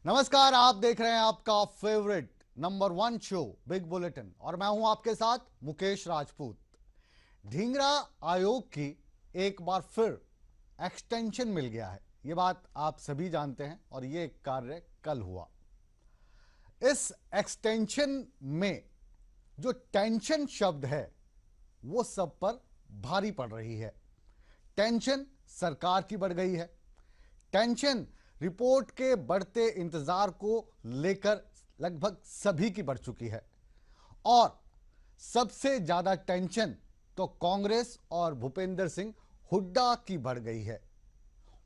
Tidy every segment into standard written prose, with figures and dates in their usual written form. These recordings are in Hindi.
नमस्कार, आप देख रहे हैं आपका favourite number 1 show big bulletin और मैं हूं आपके साथ मुकेश राजपूत। ढींगरा आयोग की एक बार फिर एक्सटेंशन मिल गया है, ये बात आप सभी जानते हैं और ये कार्य कल हुआ। इस एक्सटेंशन में जो टेंशन शब्द है वो सब पर भारी पड़ रही है। टेंशन सरकार की बढ़ गई है। टेंशन रिपोर्ट के बढ़ते इंतजार को लेकर लगभग सभी की बढ़ चुकी है और सबसे ज्यादा टेंशन तो कांग्रेस और भूपेंद्र सिंह हुड्डा की बढ़ गई है।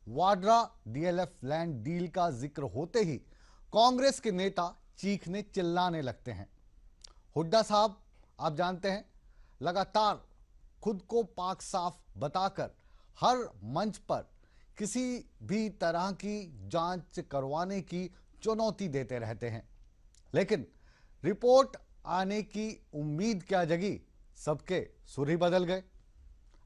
वाड्रा डीएलएफ लैंड डील का जिक्र होते ही कांग्रेस के नेता चीखने चिल्लाने लगते हैं। हुड्डा साहब, आप जानते हैं, लगातार खुद को पाक साफ बताकर हर मंच पर किसी भी तरह की जांच करवाने की चुनौती देते रहते हैं, लेकिन रिपोर्ट आने की उम्मीद क्या जगी, सबके सुर ही बदल गए।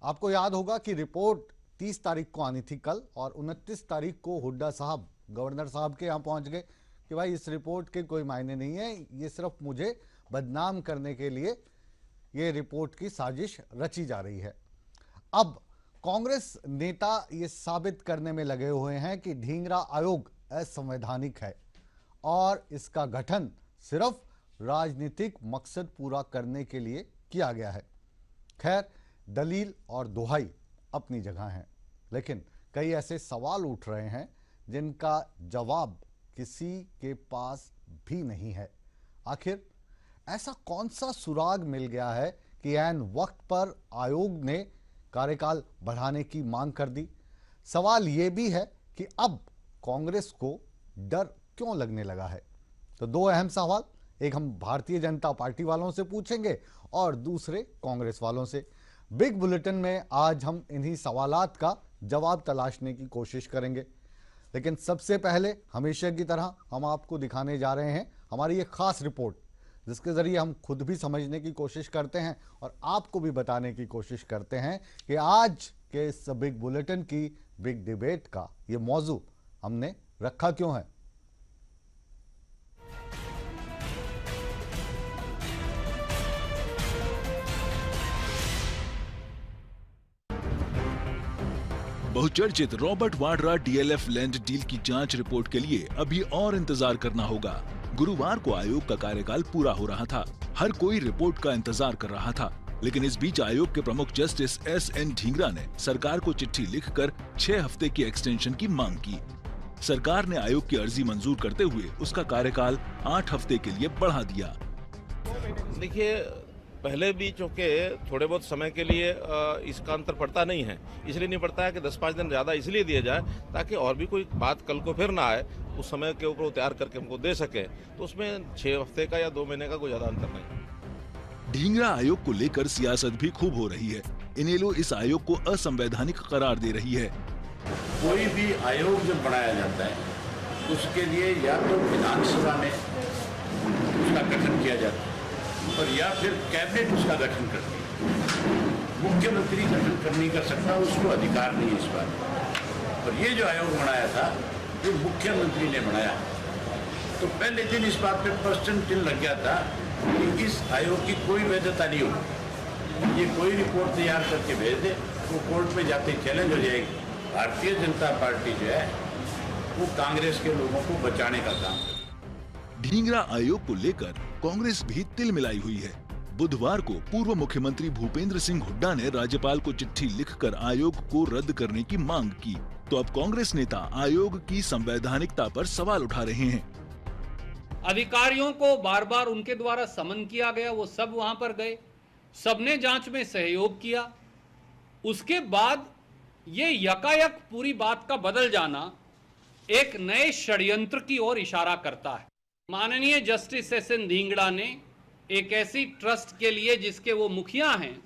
आपको याद होगा कि रिपोर्ट 30 तारीख को आनी थी कल, और 29 तारीख को हुड्डा साहब गवर्नर साहब के यहाँ पहुंच गए कि भाई इस रिपोर्ट के कोई मायने नहीं है, ये सिर्फ मुझे बदनाम करने के लिए ये रिपोर्ट की साजिश रची जा रही है। अब कांग्रेस नेता ये साबित करने में लगे हुए हैं कि ढींगरा आयोग असंवैधानिक है और इसका गठन सिर्फ राजनीतिक मकसद पूरा करने के लिए किया गया है। खैर, दलील और दुहाई अपनी जगह है, लेकिन कई ऐसे सवाल उठ रहे हैं जिनका जवाब किसी के पास भी नहीं है। आखिर ऐसा कौन सा सुराग मिल गया है कि ऐन वक्त पर आयोग ने कार्यकाल बढ़ाने की मांग कर दी? सवाल यह भी है कि अब कांग्रेस को डर क्यों लगने लगा है? तो दो अहम सवाल, एक हम भारतीय जनता पार्टी वालों से पूछेंगे और दूसरे कांग्रेस वालों से। बिग बुलेटिन में आज हम इन्हीं सवालात का जवाब तलाशने की कोशिश करेंगे, लेकिन सबसे पहले हमेशा की तरह हम आपको दिखाने जा रहे हैं हमारी एक खास रिपोर्ट, जिसके जरिए हम खुद भी समझने की कोशिश करते हैं और आपको भी बताने की कोशिश करते हैं कि आज के इस बिग बुलेटिन की बिग डिबेट का ये मौजू हमने रखा क्यों है। बहुचर्चित Robert Vadra DLF land deal की जांच रिपोर्ट के लिए अभी और इंतजार करना होगा। गुरुवार को आयोग का कार्यकाल पूरा हो रहा था, हर कोई रिपोर्ट का इंतजार कर रहा था, लेकिन इस बीच आयोग के प्रमुख जस्टिस एस.एन. ढींगरा ने सरकार को चिट्ठी लिखकर 6 हफ्ते की एक्सटेंशन की मांग की। सरकार ने आयोग की अर्जी मंजूर करते हुए उसका कार्यकाल 8 हफ्ते के लिए बढ़ा दिया। देखिए, पहले भी चूंकि थोड़े बहुत समय के लिए इसका अंतर पड़ता नहीं है, इसलिए नहीं पड़ता है कि 10-5 दिन ज़्यादा इसलिए दिए जाए ताकि और भी कोई बात कल को फिर ना आए, उस समय के ऊपर तैयार करके हमको दे सके। तो उसमें 6 हफ्ते का या 2 महीने का कोई ज़्यादा अंतर नहीं। ढींगरा आयोग को लेकर सियासत भी खूब हो रही है। इनेलो इस आयोग को असंवैधानिक करार दे रही है। कोई भी आयोग जब बनाया जाता है उसके लिए या तो विधानसभा में उसका गठन किया जाता है और या फिर कैबिनेट उसका गठन करती है। मुख्यमंत्री गठन कर नहीं कर सकता, उसको अधिकार नहीं है इस बात। और ये जो आयोग बनाया था ये मुख्यमंत्री ने बनाया। तो पहले दिन इस बात पे क्वेश्चन चिन्ह लग गया था कि इस आयोग की कोई वैधता नहीं होगी, ये कोई रिपोर्ट तैयार करके भेज दे वो कोर्ट में जाते चैलेंज हो जाएगी। भारतीय जनता पार्टी जो है वो कांग्रेस के लोगों को बचाने का काम करे। ढींगरा आयोग को लेकर कांग्रेस भी तिल मिलाई हुई है। बुधवार को पूर्व मुख्यमंत्री भूपेंद्र सिंह हुड्डा ने राज्यपाल को चिट्ठी लिखकर आयोग को रद्द करने की मांग की, तो अब कांग्रेस नेता आयोग की संवैधानिकता पर सवाल उठा रहे हैं। अधिकारियों को बार बार उनके द्वारा समन किया गया, वो सब वहां पर गए, सबने जांच में सहयोग किया। उसके बाद ये यकायक पूरी बात का बदल जाना एक नए षड्यंत्र की ओर इशारा करता है। माननीय जस्टिस एस.एन. ढींगरा ने एक ऐसी ट्रस्ट के लिए जिसके वो मुखिया हैं,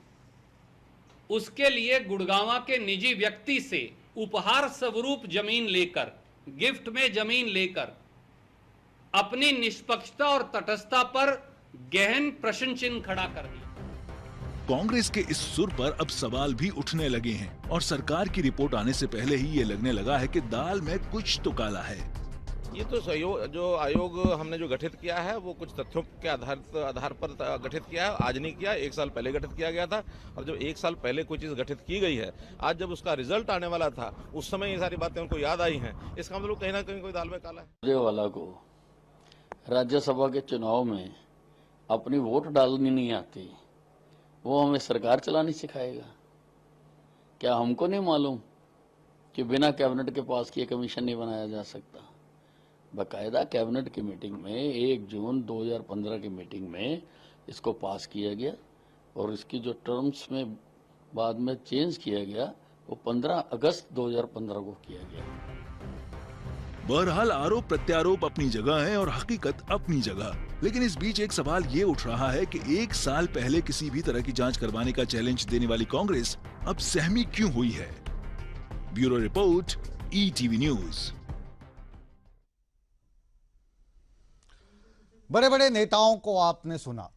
उसके लिए गुड़गांव के निजी व्यक्ति से उपहार स्वरूप जमीन लेकर, गिफ्ट में जमीन लेकर अपनी निष्पक्षता और तटस्थता पर गहन प्रश्न चिन्ह खड़ा कर दिया। कांग्रेस के इस सुर पर अब सवाल भी उठने लगे हैं और सरकार की रिपोर्ट आने से पहले ही ये लगने लगा है कि दाल में कुछ तो काला है। ये तो सहयोग जो आयोग हमने जो गठित किया है वो कुछ तथ्यों के आधार पर गठित किया है। आज नहीं किया, 1 साल पहले गठित किया गया था। और जब 1 साल पहले कोई चीज़ गठित की गई है, आज जब उसका रिजल्ट आने वाला था, उस समय ये सारी बातें उनको याद आई हैं। इसका मतलब कहीं ना कहीं कोई दाल में काला है। वाला को राज्यसभा के चुनाव में अपनी वोट डालनी नहीं आती, वो हमें सरकार चलानी सिखाएगा। क्या हमको नहीं मालूम कि बिना कैबिनेट के पास किए कमीशन नहीं बनाया जा सकता? बाकायदा कैबिनेट की मीटिंग में 1 जून 2015 की मीटिंग में इसको पास किया गया और इसकी जो टर्म्स में बाद में चेंज किया गया वो 15 अगस्त 2015 को किया गया। बहरहाल आरोप प्रत्यारोप अपनी जगह है और हकीकत अपनी जगह, लेकिन इस बीच एक सवाल ये उठ रहा है कि 1 साल पहले किसी भी तरह की जांच करवाने का चैलेंज देने वाली कांग्रेस अब सहमी क्यों हुई है? Bureau report, ETV news. बड़े बड़े नेताओं को आपने सुना,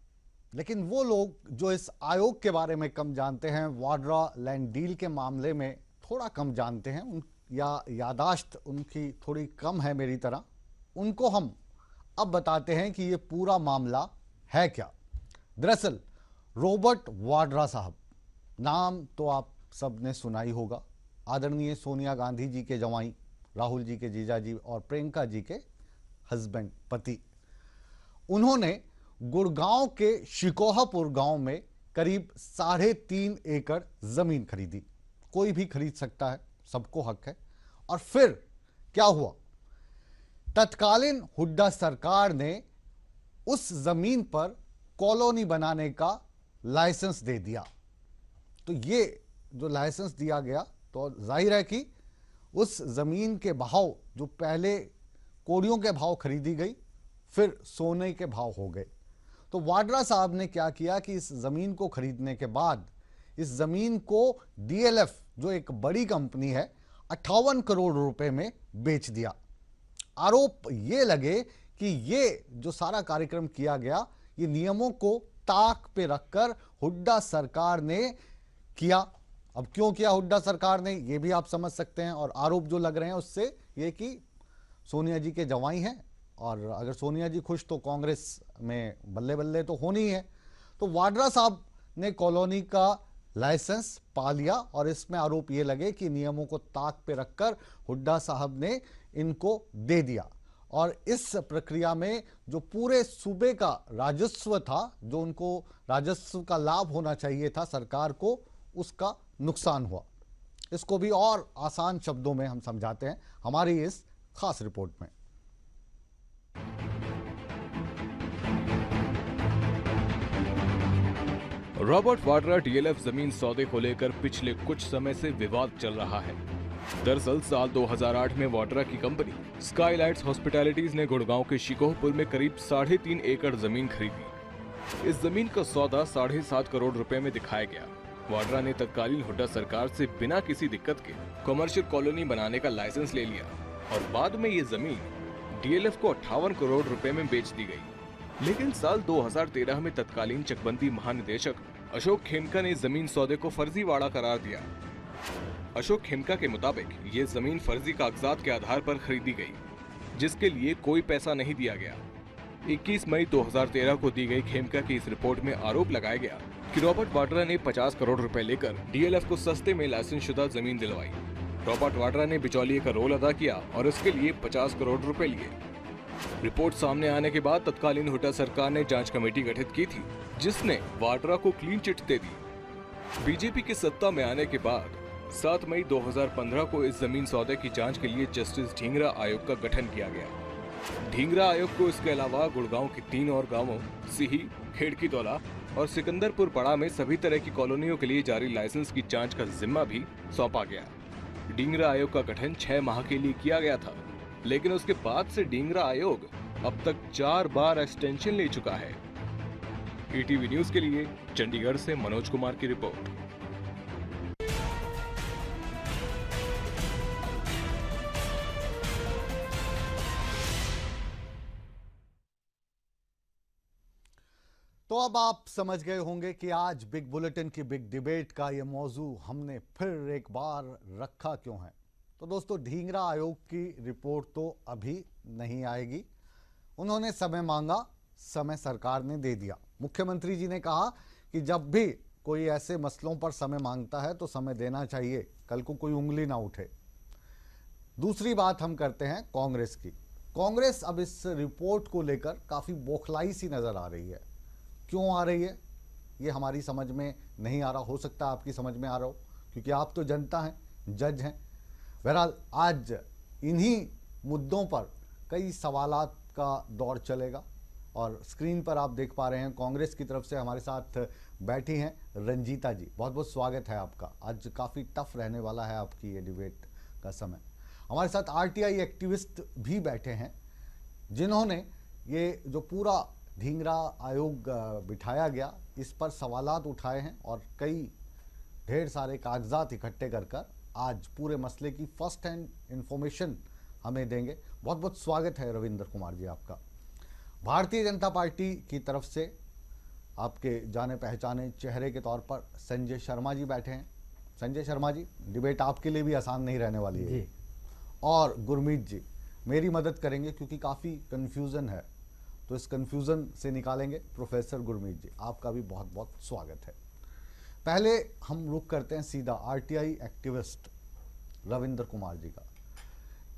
लेकिन वो लोग जो इस आयोग के बारे में कम जानते हैं, वाड्रा लैंड डील के मामले में थोड़ा कम जानते हैं, या यादाश्त उनकी थोड़ी कम है मेरी तरह, उनको हम अब बताते हैं कि ये पूरा मामला है क्या। दरअसल रॉबर्ट वाड्रा साहब, नाम तो आप सबने सुना ही होगा, आदरणीय सोनिया गांधी जी के जवाई, राहुल जी के जीजाजी और प्रियंका जी के हस्बैंड, पति। उन्होंने गुड़गांव के शिकोहापुर गांव में करीब 3.5 एकड़ जमीन खरीदी। कोई भी खरीद सकता है, सबको हक है। और फिर क्या हुआ? तत्कालीन हुड्डा सरकार ने उस जमीन पर कॉलोनी बनाने का लाइसेंस दे दिया। तो ये जो लाइसेंस दिया गया, तो जाहिर है कि उस जमीन के भाव, जो पहले कोड़ियों के भाव खरीदी गई, फिर सोने के भाव हो गए। तो वाड्रा साहब ने क्या किया कि इस जमीन को खरीदने के बाद इस जमीन को डीएलएफ, जो एक बड़ी कंपनी है, 58 करोड़ रुपए में बेच दिया। आरोप ये लगे कि ये जो सारा कार्यक्रम किया गया, ये नियमों को ताक पे रखकर हुड्डा सरकार ने किया। अब क्यों किया हुड्डा सरकार ने, ये भी आप समझ सकते हैं। और आरोप जो लग रहे हैं उससे ये कि सोनिया जी के जवाई हैं, और अगर सोनिया जी खुश तो कांग्रेस में बल्ले बल्ले तो होनी है। तो वाड्रा साहब ने कॉलोनी का लाइसेंस पा लिया और इसमें आरोप ये लगे कि नियमों को ताक पे रखकर हुड्डा साहब ने इनको दे दिया। और इस प्रक्रिया में जो पूरे सूबे का राजस्व था, जो उनको राजस्व का लाभ होना चाहिए था सरकार को, उसका नुकसान हुआ। इसको भी और आसान शब्दों में हम समझाते हैं हमारी इस खास रिपोर्ट में। रॉबर्ट वाड्रा डीएलएफ जमीन सौदे को लेकर पिछले कुछ समय से विवाद चल रहा है। दरअसल साल 2008 में वाड्रा की कंपनी स्काईलाइट्स हॉस्पिटैलिटीज ने गुड़गांव के शिकोहपुर में करीब 3.5 एकड़ जमीन खरीदी। इस जमीन का सौदा 7.5 करोड़ रुपए में दिखाया गया। वाड्रा ने तत्कालीन हुड्डा सरकार से बिना किसी दिक्कत के कमर्शियल कॉलोनी बनाने का लाइसेंस ले लिया और बाद में ये जमीन डीएलएफ को 58 करोड़ रुपए में बेच दी गई। लेकिन साल 2013 में तत्कालीन चकबंदी महानिदेशक अशोक खेमका ने जमीन सौदे को फर्जीवाड़ा करार दिया। अशोक खेमका के मुताबिक ये जमीन फर्जी कागजात के आधार पर खरीदी गई, जिसके लिए कोई पैसा नहीं दिया गया। 21 मई 2013 को दी गई खेमका की इस रिपोर्ट में आरोप लगाया गया कि रॉबर्ट वाड्रा ने 50 करोड़ रुपए लेकर डीएलएफ को सस्ते में लाइसेंस शुदा जमीन दिलवाई। रॉबर्ट वाड्रा ने बिचौलिए का रोल अदा किया और इसके लिए 50 करोड़ रुपए लिए। रिपोर्ट सामने आने के बाद तत्कालीन हुड्डा सरकार ने जांच कमेटी गठित की थी, जिसने वाड्रा को क्लीन चिट दे दी। बीजेपी की सत्ता में आने के बाद 7 मई 2015 को इस जमीन सौदे की जांच के लिए जस्टिस ढींगरा आयोग का गठन किया गया। ढींगरा आयोग को इसके अलावा गुड़गांव के 3 और गांवों सिही, खेड़कीतौला और सिकंदरपुर पड़ा में सभी तरह की कॉलोनियों के लिए जारी लाइसेंस की जांच का जिम्मा भी सौंपा गया। ढींगरा आयोग का गठन 6 माह के लिए किया गया था, लेकिन उसके बाद से ढींगरा आयोग अब तक 4 बार एक्सटेंशन ले चुका है। ईटीवी न्यूज के लिए चंडीगढ़ से मनोज कुमार की रिपोर्ट। तो अब आप समझ गए होंगे कि आज बिग बुलेटिन की बिग डिबेट का ये मौजू हमने फिर एक बार रखा क्यों है। तो दोस्तों, ढींगरा आयोग की रिपोर्ट तो अभी नहीं आएगी। उन्होंने समय मांगा, समय सरकार ने दे दिया। मुख्यमंत्री जी ने कहा कि जब भी कोई ऐसे मसलों पर समय मांगता है तो समय देना चाहिए, कल को कोई उंगली ना उठे। दूसरी बात हम करते हैं कांग्रेस की। कांग्रेस अब इस रिपोर्ट को लेकर काफ़ी बौखलाई सी नज़र आ रही है। क्यों आ रही है ये हमारी समझ में नहीं आ रहा। हो सकता है आपकी समझ में आ रहा हो, क्योंकि आप तो जनता हैं, जज हैं। बहरहाल आज इन्हीं मुद्दों पर कई सवालात का दौर चलेगा और स्क्रीन पर आप देख पा रहे हैं कांग्रेस की तरफ से हमारे साथ बैठी हैं रंजीता जी। बहुत बहुत स्वागत है आपका। आज काफ़ी टफ रहने वाला है आपकी ये डिबेट का समय। हमारे साथ आरटीआई एक्टिविस्ट भी बैठे हैं जिन्होंने ये जो पूरा ढींगरा आयोग बिठाया गया इस पर सवालात उठाए हैं और कई ढेर सारे कागजात इकट्ठे कर आज पूरे मसले की फर्स्ट हैंड इंफॉर्मेशन हमें देंगे। बहुत बहुत स्वागत है रविंद्र कुमार जी आपका। भारतीय जनता पार्टी की तरफ से आपके जाने पहचाने चेहरे के तौर पर संजय शर्मा जी बैठे हैं। संजय शर्मा जी, डिबेट आपके लिए भी आसान नहीं रहने वाली है। और गुरमीत जी मेरी मदद करेंगे क्योंकि काफ़ी कन्फ्यूज़न है, तो इस कन्फ्यूज़न से निकालेंगे प्रोफेसर गुरमीत जी। आपका भी बहुत बहुत स्वागत है। पहले हम रुख करते हैं सीधा आरटीआई एक्टिविस्ट रविंद्र कुमार जी का।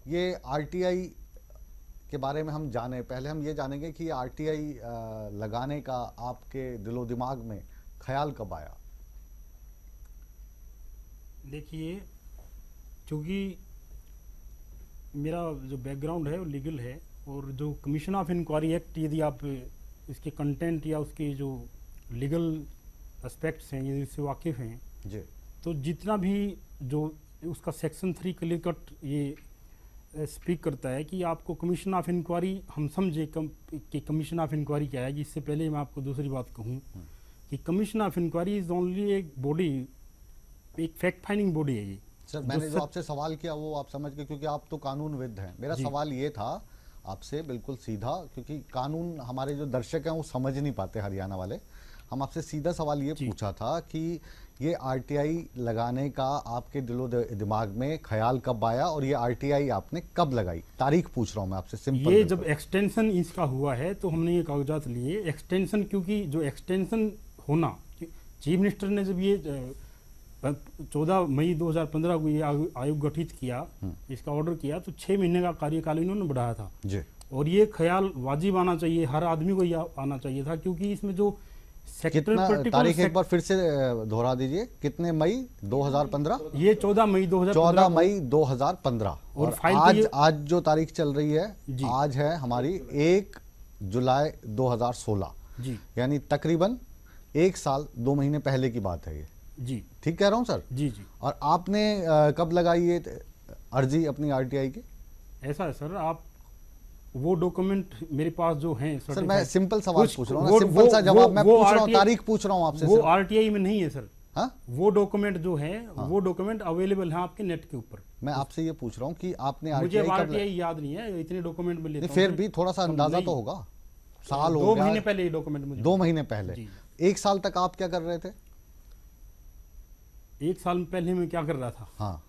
ये आरटीआई के बारे में हम जाने, पहले हम ये जानेंगे कि आरटीआई लगाने का आपके दिलो दिमाग में ख्याल कब आया? देखिए, क्योंकि मेरा जो बैकग्राउंड है वो लीगल है और जो कमीशन ऑफ इंक्वायरी एक्ट, यदि आप इसके कंटेंट या उसके जो लीगल एस्पेक्ट्स हैं यदि इससे वाकिफ़ हैं जी, तो जितना भी जो उसका सेक्शन 3 क्लियर कट ये स्पीक करता है कि आपको कमीशन ऑफ इंक्वायरी, हम समझे कि कमीशन ऑफ इंक्वायरी क्या है। इससे पहले मैं आपको दूसरी बात कहूँ कि commission of inquiry is only एक बॉडी, एक फैक्ट फाइंडिंग बॉडी है ये। सर, मैंने जो आपसे सवाल किया वो आप समझ गए, क्योंकि आप तो कानूनविद हैं। मेरा सवाल ये था आपसे बिल्कुल सीधा, क्योंकि कानून हमारे जो दर्शक हैं वो समझ नहीं पाते हरियाणा वाले। हम आपसे सीधा सवाल ये पूछा था कि ये आरटीआई लगाने का आपके दिलो दिमाग में ख्याल कब आया और ये आरटीआई आपने कब लगाई? तारीख पूछ रहा हूँ मैं आपसे, सिंपल। ये जब एक्सटेंशन इसका हुआ है तो हमने ये कागजात लिए एक्सटेंशन, क्योंकि जो एक्सटेंशन होना, चीफ मिनिस्टर ने जब ये 14 मई 2015 को ये आयोग गठित किया, इसका ऑर्डर किया, तो 6 महीने का कार्यकाल इन्होंने बढ़ाया था जी। और ये ख्याल वाजिब आना चाहिए, हर आदमी को ये आना चाहिए था, क्योंकि इसमें जो कितना तारीख एक बार फिर से दोहरा दीजिए, कितने मई 2015? ये 14 मई 14 मई 2015। और आज जो तारीख चल रही है, आज है हमारी 1 जुलाई 2016 जी, यानी तकरीबन 1 साल 2 महीने पहले की बात है ये जी। ठीक कह रहा हूँ सर? जी जी। और आपने कब लगाई ये अर्जी अपनी आरटीआई की? ऐसा है सर, आप वो डॉक्यूमेंट मेरे पास जो हैं सर, मैं सिंपल सवाल पूछ रहा हूँ, सिंपल सा जवाब मैं पूछ रहा हूँ, तारीख पूछ रहा हूँ आपसे। वो आरटीआई में नहीं है सर। हाँ? वो डॉक्यूमेंट जो है वो डॉक्यूमेंट अवेलेबल है आपके नेट के ऊपर। मैं आपसे ये पूछ रहा हूँ कि आपने मुझे आरटीआई आरटीआई याद नहीं है, इतने डॉक्यूमेंट में लेता हूं। फिर भी थोड़ा सा अंदाजा तो होगा। साल हो 2 गया, महीने पहले ये डॉक्यूमेंट मुझे 2 महीने पहले। जी। 1 साल तक आप क्या कर रहे थे? 1 साल पहले मैं क्या कर रहा था? हाँ,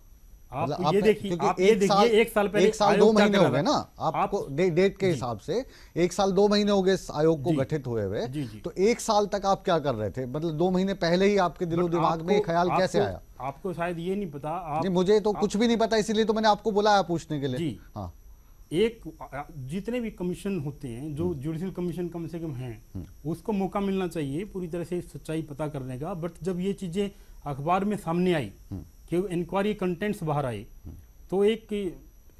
आप ये देखिए, आप ये देखिए, 1 साल पहले 1 साल 2 महीने हो गए ना आपको, डेट के हिसाब से 1 साल 2 महीने हो गए इस आयोग को गठित हुए हुए। तो 1 साल तक आप क्या कर रहे थे? मतलब 2 महीने पहले ही आपके दिलो दिमाग में ख्याल कैसे आया? आपको शायद ये नहीं पता। नहीं, मुझे तो कुछ भी नहीं पता, इसीलिए तो मैंने आपको बुलाया पूछने के लिए जी। हाँ, एक जितने भी कमीशन होते हैं, जो जुडिशियल कमीशन कम से कम हैं, उसको मौका मिलना चाहिए पूरी तरह से सच्चाई पता करने का। बट जब ये चीजें अखबार में सामने आई कि इंक्वायरी कंटेंट्स बाहर आए, तो एक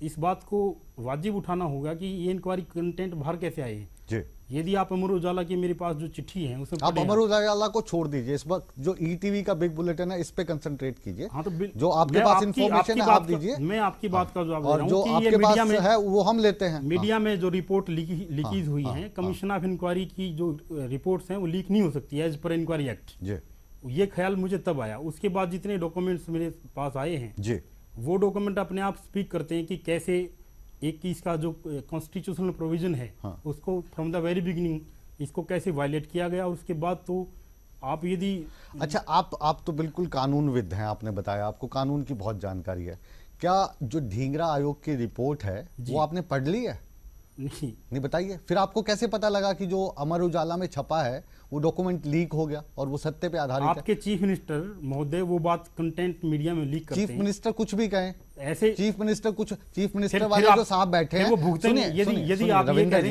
इस बात को वाजिब उठाना होगा कि ये इंक्वायरी कंटेंट बाहर कैसे आए हैं जी। यदि आप अमर उजाला की मेरे पास जो चिट्ठी है उसमें आप अमर उजाला को छोड़ दीजिए, इस वक्त जो ईटीवी का बिग बुलेटिन है इस पे कंसंट्रेट कीजिए। हाँ, तो जो आपके पास इंफॉर्मेशन है आप दीजिए, मैं आपकी बात का जवाब दे और रहा जो हूं कि आपके ये पास मीडिया में है वो हम लेते हैं। मीडिया में जो रिपोर्ट लीकेज हुई है, कमीशन ऑफ इंक्वायरी की जो रिपोर्ट्स हैं वो लीक नहीं हो सकती एज पर इंक्वायरी एक्ट जी। ये ख्याल मुझे तब आया। उसके बाद जितने डॉक्यूमेंट्स मेरे पास आए हैं जी, वो डॉक्यूमेंट अपने आप स्पीक करते हैं कि कैसे एक इसका जो कॉन्स्टिट्यूशनल प्रोविजन है उसको फ्रॉम द वेरी बिगिनिंग इसको कैसे वायलेट किया गया। और उसके बाद तो आप यदि अच्छा, आप तो बिल्कुल कानूनविद हैं, आपने बताया आपको कानून की बहुत जानकारी है। क्या जो ढींगरा आयोग की रिपोर्ट है वो आपने पढ़ ली है? नहीं बताइए, फिर आपको कैसे पता लगा कि जो अमर उजाला में छपा है वो डॉक्यूमेंट लीक हो गया और वो सत्य पे आधारित है? आपके चीफ मिनिस्टर महोदय वो बात कंटेंट मीडिया में लीक करते हैं। चीफ मिनिस्टर कुछ भी कहें, ऐसे चीफ मिनिस्टर वाले जो साहब बैठे हैं, यदि आप रविंदर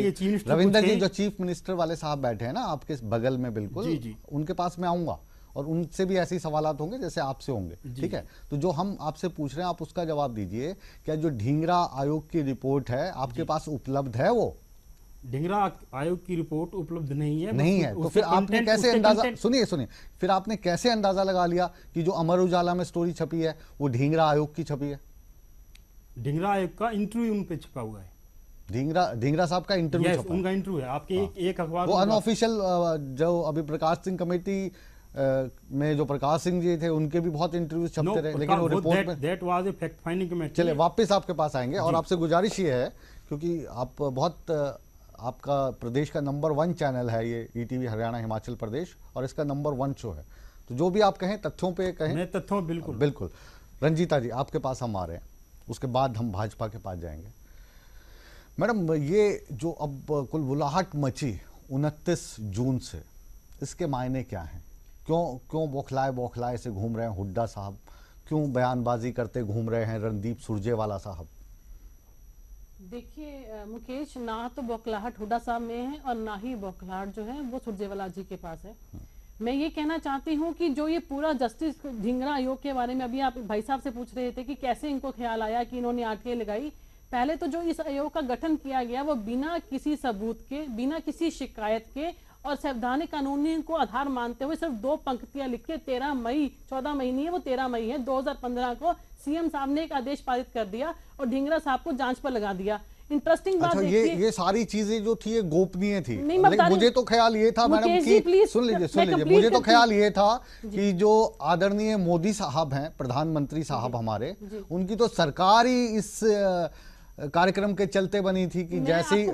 जी जो चीफ मिनिस्टर वाले साहब बैठे हैं ना आपके बगल में, बिल्कुल उनके पास मैं आऊंगा और उनसे भी ऐसे ही सवालात होंगे जैसे आपसे होंगे, ठीक है? तो जो हम आपसे पूछ रहे हैं आप उसका जवाब दीजिए। क्या जो ढींगरा आयोग की रिपोर्ट है आपके पास उपलब्ध है? वो ढींगरा आयोग की रिपोर्ट उपलब्ध नहीं है तो फिर आपने कैसे अंदाजा, सुनिए, फिर आपने कैसे अंदाजा लगा लिया कि जो अमर उजाला में स्टोरी छपी है वो ढींगरा आयोग की छपी है? ढींगरा आयोग का इंटरव्यू उन पे छपा हुआ है। ढींगरा साहब का इंटरव्यू छपा, उनका इंटरव्यू है आपके एक अखबार, वो अनऑफिशियल। जो अभी प्रकाश सिंह कमेटी में जो प्रकाश सिंह जी थे उनके भी बहुत इंटरव्यू छपते रहे, लेकिन वो रिपोर्ट में that was a fact finding committee. चलिए वापस आपके पास आएंगे और आपसे गुजारिश ये है, क्योंकि आप बहुत आपका प्रदेश का नंबर 1 चैनल है ये ईटीवी हरियाणा हिमाचल प्रदेश और इसका नंबर 1 शो है, तो जो भी आप कहें तथ्यों पे कहें। मैं तथ्यों बिल्कुल। रंजीता जी आपके पास हम आ रहे हैं, उसके बाद हम भाजपा के पास जाएंगे। मैडम ये जो अब कुलबुलाहट मची 29 जून से, इसके मायने क्या हैं? क्यों बौखलाए से घूम रहे हैं हुड्डा साहब? क्यों बयानबाजी करते घूम रहे हैं रणदीप सुरजेवाला साहब? देखिए मुकेश, ना तो बौखलाहट हुड्डा साहब में है और ना ही बौखलाहट जो है वो सुरजेवाला जी के पास है। मैं ये कहना चाहती हूँ कि जो ये पूरा जस्टिस ढींगरा आयोग के बारे में अभी आप भाई साहब से पूछ रहे थे कि कैसे इनको ख्याल आया कि इन्होंने आरटीआई लगाई। पहले तो जो इस आयोग का गठन किया गया वो बिना किसी सबूत के, बिना किसी शिकायत के और संवैधानिक कानून को आधार मानते हुए सिर्फ 2 पंक्तियां लिख के 14 मई नहीं है वो 13 मई है 2015 को सीएम साहब ने एक आदेश पारित कर दिया और ढींगरा साहब को जांच पर लगा दिया। इंटरेस्टिंग बात ये सारी चीजें जो थी ये गोपनीय थी। मुझे तो ख्याल ये था मैडम कि सुन लीजिए मुझे तो ख्याल ये था कि जो आदरणीय मोदी साहब हैं, प्रधानमंत्री साहब हमारे, उनकी तो सरकार ही इस कार्यक्रम के चलते बनी थी कि जैसी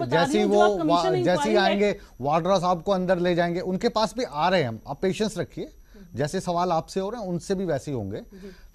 आएंगे वाड्रा साहब को अंदर ले जाएंगे। उनके पास भी आ रहे हैं हम, आप पेशेंस रखिए, जैसे सवाल आपसे हो रहे हैं उनसे भी वैसे ही होंगे।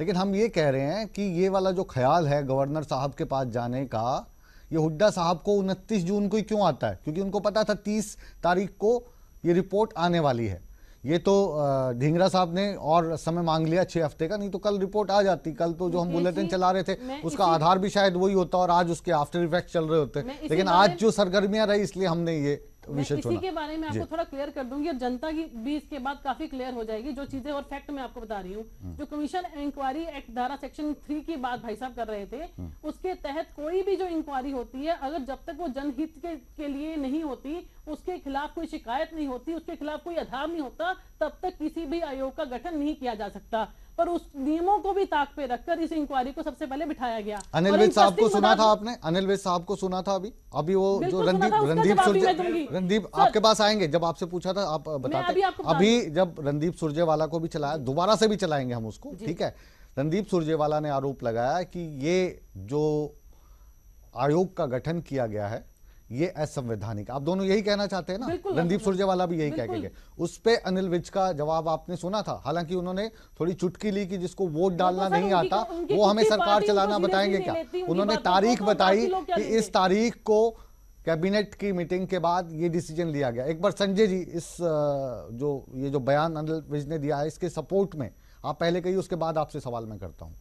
लेकिन हम ये कह रहे हैं कि ये वाला जो ख्याल है गवर्नर साहब के पास जाने का, ये हुड्डा साहब को 29 जून को ही क्यों आता है? क्योंकि उनको पता था 30 तारीख को ये रिपोर्ट आने वाली है। ये तो ढींगरा साहब ने और समय मांग लिया 6 हफ्ते का, नहीं तो कल रिपोर्ट आ जाती। कल तो जो हम बुलेटिन चला रहे थे उसका आधार भी शायद वही होता और आज उसके आफ्टर इफेक्ट चल रहे होते, लेकिन आज जो सरगर्मियां रही इसलिए हमने ये विषय चुना। इसी के बारे में आपको थोड़ा क्लियर कर दूंगी और जनता की भी इसके बाद काफी क्लियर हो जाएगी जो चीजें और फैक्ट मैं आपको बता रही हूँ। जो कमीशन इंक्वायरी एक्ट धारा सेक्शन 3 की बात भाई साहब कर रहे थे, उसके तहत कोई भी जो इंक्वायरी होती है अगर जब तक वो जनहित के लिए नहीं होती, उसके खिलाफ कोई शिकायत नहीं होती, उसके खिलाफ कोई आधार नहीं होता, तब तक किसी भी आयोग का गठन नहीं किया जा सकता। पर उस नियमों को भी ताक पे रखकर इस इंक्वायरी को सबसे पहले बिठाया गया। अनिल विज साहब को सुना था आपने? अनिल विज साहब को सुना था? अभी वो जो रणदीप आपके पास आएंगे, जब आपसे पूछा था आप बताते। अभी जब रणदीप सुरजेवाला को भी चलाया, दोबारा से भी चलाएंगे हम उसको, ठीक है? रणदीप सुरजेवाला ने आरोप लगाया कि ये जो आयोग का गठन किया गया है ये असंवैधानिक। आप दोनों यही कहना चाहते हैं ना? रणदीप सुरजेवाला भी यही कह के गए। उस पे अनिल विज का जवाब आपने सुना था, हालांकि उन्होंने थोड़ी चुटकी ली कि जिसको वोट डालना नहीं आता वो हमें सरकार चलाना बताएंगे क्या। उन्होंने तारीख बताई कि इस तारीख को कैबिनेट की मीटिंग के बाद ये डिसीजन लिया गया। एक बार संजय जी इस ये जो बयान अनिल विज ने दिया है इसके सपोर्ट में आप पहले कहिए, उसके बाद आपसे सवाल मैं करता हूँ।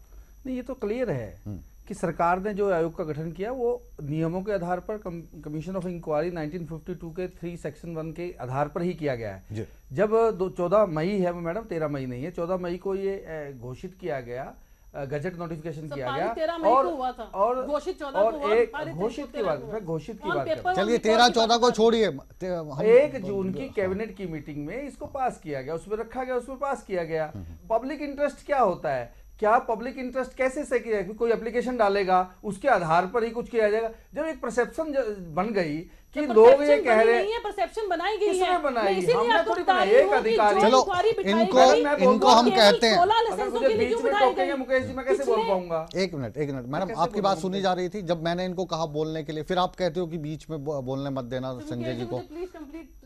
नहीं, ये तो क्लियर है कि सरकार ने जो आयोग का गठन किया वो नियमों के आधार पर कमीशन ऑफ इंक्वायरी 1952 के 3 सेक्शन 1 के आधार पर ही किया गया है। जब 14 मई है मैडम, 13 मई नहीं है, 14 मई को ये घोषित किया गया, गजट नोटिफिकेशन किया गया और घोषित की बात चलिए 13-14 को छोड़िए, 1 जून की कैबिनेट की मीटिंग में इसको पास किया गया, उसमें रखा गया, उसमें पास किया गया। पब्लिक इंटरेस्ट क्या होता है? क्या पब्लिक इंटरेस्ट कैसे से किया? कोई एप्लीकेशन डालेगा उसके आधार पर ही कुछ किया जाएगा। जब एक परसेप्शन बन गई कि लोग ये कह रहे हैं, परसेप्शन बनाई गई है, बनाई हमने थोड़ी बनाई। एक अधिकारी, चलो इनको हम कहते हैं, अगर मुझे बीच में टोकेंगे मुकेश जी मैं कैसे बोल पाऊंगा? एक मिनट मैडम, आपकी बात सुनी जा रही थी जब मैंने इनको कहा बोलने के लिए, फिर आप कहते हो कि बीच में बोलने मत देना संजय जी को।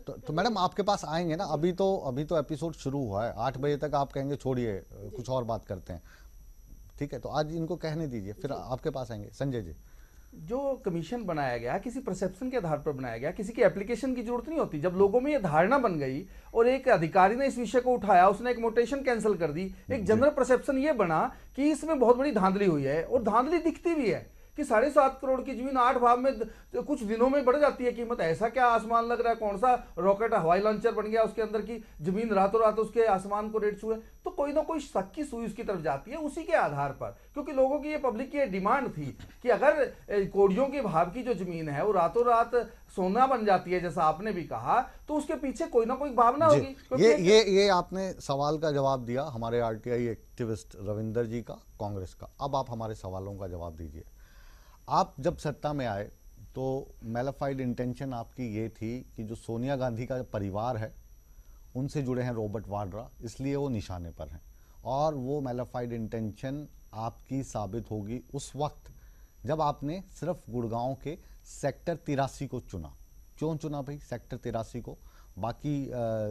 तो मैडम आपके पास आएंगे ना, अभी तो एपिसोड शुरू हुआ है, 8 बजे तक आप कहेंगे छोड़िए कुछ और बात करते हैं। ठीक है, तो आज इनको कहने दीजिए, फिर आपके पास आएंगे संजय जी। जो कमीशन बनाया गया किसी परसेप्शन के आधार पर बनाया गया, किसी की एप्लीकेशन की जरूरत नहीं होती। जब लोगों में ये धारणा बन गई और एक अधिकारी ने इस विषय को उठाया, उसने एक मोटेशन कैंसिल कर दी, एक जनरल परसेप्शन ये बना कि इसमें बहुत बड़ी धांधली हुई है, और धांधली दिखती भी है कि 7.5 करोड़ की जमीन 8 भाव में कुछ दिनों में बढ़ जाती है कीमत। ऐसा क्या आसमान लग रहा है, कौन सा रॉकेट हवाई लॉन्चर बन गया उसके अंदर की जमीन रातों रात उसके आसमान को रेट छुए? तो कोई ना कोई शक की सुई उसकी तरफ जाती है उसी के आधार पर, क्योंकि लोगों की ये पब्लिक की डिमांड थी कि अगर कोड़ियों के भाव की जो जमीन है वो रातों रात सोना बन जाती है जैसा आपने भी कहा, तो उसके पीछे कोई ना कोई भावना होगी। ये आपने सवाल का जवाब दिया हमारे आरटीआई एक्टिविस्ट रविंदर जी का, कांग्रेस का। अब आप हमारे सवालों का जवाब दीजिए। आप जब सत्ता में आए तो मैलिफाइड इंटेंशन आपकी ये थी कि जो सोनिया गांधी का परिवार है उनसे जुड़े हैं रॉबर्ट वाड्रा, इसलिए वो निशाने पर हैं, और वो मैलिफाइड इंटेंशन आपकी साबित होगी उस वक्त जब आपने सिर्फ गुड़गांव के सेक्टर 83 को चुना। क्यों चुना भाई सेक्टर 83 को? बाकी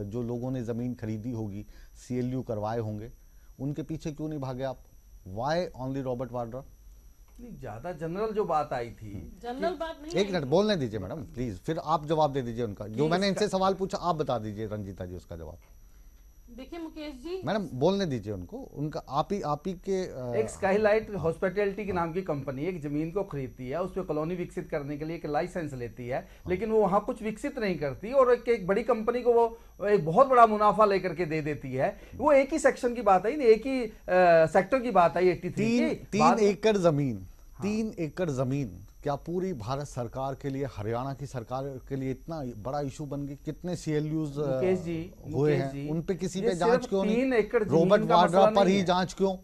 जो लोगों ने ज़मीन खरीदी होगी, CLU करवाए होंगे, उनके पीछे क्यों नहीं भागे आप? Why only Robert Vadra? ज्यादा जनरल जो बात आई थी, जनरल बात नहीं। एक मिनट बोलने दीजिए मैडम प्लीज, फिर आप जवाब दे दीजिए उनका। जो मैंने इनसे सवाल पूछा आप बता दीजिए रंजीता जी उसका जवाब। देखिए मुकेश जी, मैडम बोलने दीजिए उनको, उनका आप ही के एक स्काईलाइट हॉस्पिटैलिटी के नाम की कंपनी एक जमीन को खरीदती है, उस पर कॉलोनी विकसित करने के लिए एक लाइसेंस लेती है, लेकिन वो वहां कुछ विकसित नहीं करती, और एक बड़ी कंपनी को वो एक बहुत बड़ा मुनाफा लेकर के दे देती है। वो एक ही सेक्शन की बात आई, एक ही सेक्टर की बात आई 83 की। 3 एकड़ जमीन, 3 एकड़ जमीन क्या पूरी भारत सरकार के लिए, हरियाणा की सरकार के लिए इतना बड़ा इशू बन गई? कितने CLUs हुए हैं, उन पे किसी पे जांच क्यों नहीं? रॉबर्ट वाड्रा पर ही जांच क्यों?